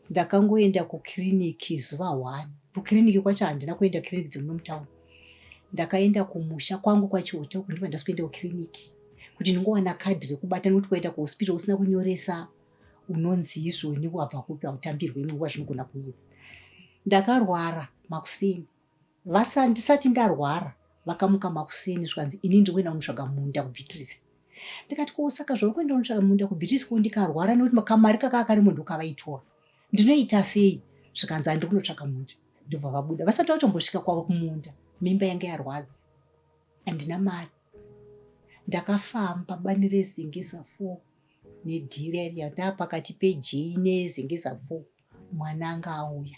ndakangoenda kukiriniki zuva 1. Kukiriniki kwacho handina kuenda kiriniki dzemunomutauni. Ndakaenda kumusha kwangu kwachiota uku ndipo ndasikuenda kukiriniki kuti ndingowana kadhi rekubata nekuti kwaenda kuhospital usina kunyoresa unonzi izvoni wabva kupi hautambirwe nguva zvinogona kunetsa. Ndakarwara makuseni. Ndisati ndarwara vakamuka makuseni zvikanzi ini ndikuenda kunotsvaga munda kuBeatrice. Ndikati saka zvauri kuenda kunotsvaga munda kuBeatrice ko ndikarwara nekuti kamari kakanga kari munhu kavaitora ndinoita sei? Zvikanzi handiri kunotsvaga munda. Ndobva vabuda vasati vatombosvika kwavo kumunda. Mimba yange yarwadza, handina mari. Ndakafamba bani rezingeza 4 nedhiri yanda pakati peJei nezingeza 4. Mwana anga auya.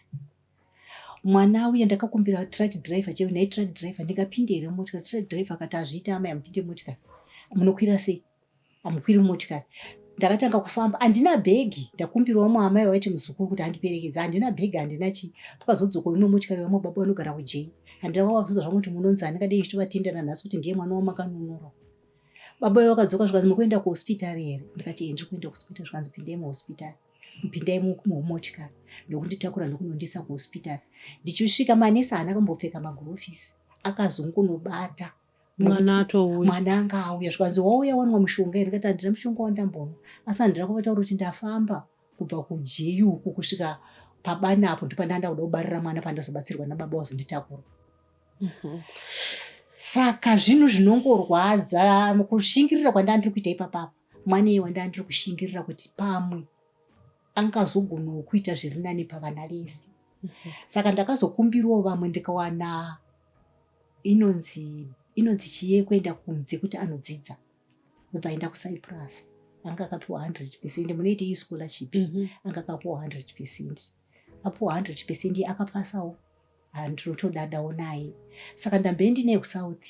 Mwana auya ndakakumbira truck driver chaivo naye truck driver ndikapinde here motikari. Truck driver akati hazviita amai amupinde motikari. Munokwira sei? Hamukwiri motikari. Ndakatanga kufamba handina bhegi. Ndakumbirawo muamai waiti muzukuru kuti andiperekedza. Handina bhegi handina chi. Pakazodzoka imwe motikari vamwe baba vanogara kuJei. Handina wavhunza zvangu kuti munonzi andingadei ichitovatendana nhasi kuti ndiye mwana wamakanunura. Baba vayo vakadzoka zvikanzi muri kuenda kuhospitari here? Ndikati ndiri kuenda kuhospitari. Zvikanzi pindai muhospitari. Pindai mumotikari ndokunditakura ndokunondisa kuhospitari. Ndichisvika manesi haana kumbopfeka magurovhisi akazongonobata mwana atouya. Mwana anga auya zvikanzi wauya wanwa mushonga here? Ndikati handina mushonga wandambonwa asi handina kuvataura kuti ndafamba kubva kuJei uku kusvika pabani apo ndipo pandanda kuda kubarira mwana pandazobatsirwa nababa wazonditakura. Saka zvinhu zvinongorwadza kushingirira kwandandiri kuita ipapapa. Mwana iye wandandiri kushingirira kuti pamwe angazogona kuita zviri nani pavana vese. Saka ndakazokumbirawo vamwe ndikawana inonzi chiye kunze kuti anodzidza. Ndobva aenda kuCyprus. Anga akapiwa 100%. Munoita iyi scholarship. Anga akapiwa 100%. Apiwa 100% akapasawo. Handinotodadawo naye. Saka ndambendi naye kuSouth.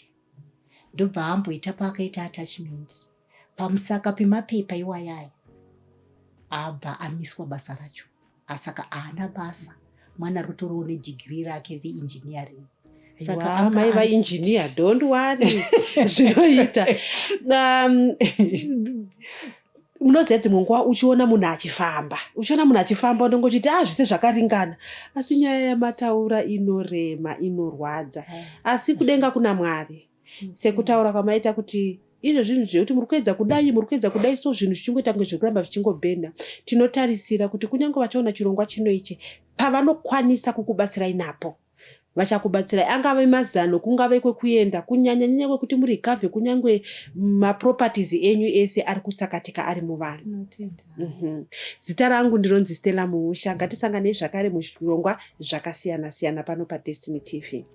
Ndobva amboita paakaita attachment. Pamusaka pemapepa iwayaya. Abva amiswa basa racho. Asaka haana basa. Mwana rutoriwo nedhigirii rake reinjiniyaringi. Saka amai vainjiniya don't worry zvinoita. Munoziva dzimwe nguva uchiona munhu achifamba unongochiti zvise zvakaringana, asi nyaya yamataura inorema inorwadza. Asi kudenga kuna Mwari sekutaura kwamaita kuti izvo zvinhu zvekuti muri kuedza kudai so zvinhu zvichingoita kunge zvekuramba zvichingobhenda. Tinotarisira kuti kunyange vachaona chirongwa chino ichi pavanokwanisa kukubatsirai napo vachakubatsirai, angave mazano kungave kwekuenda kunyanya kwekuti muri kavhe kunyange maproperties enyu ese ari kutsakatika ari muvanhu. Zita rangu ndironzi Stella Muusha. Ngatisanganei zvakare muzvirongwa zvakasiyana siyana pano paDestiny TV.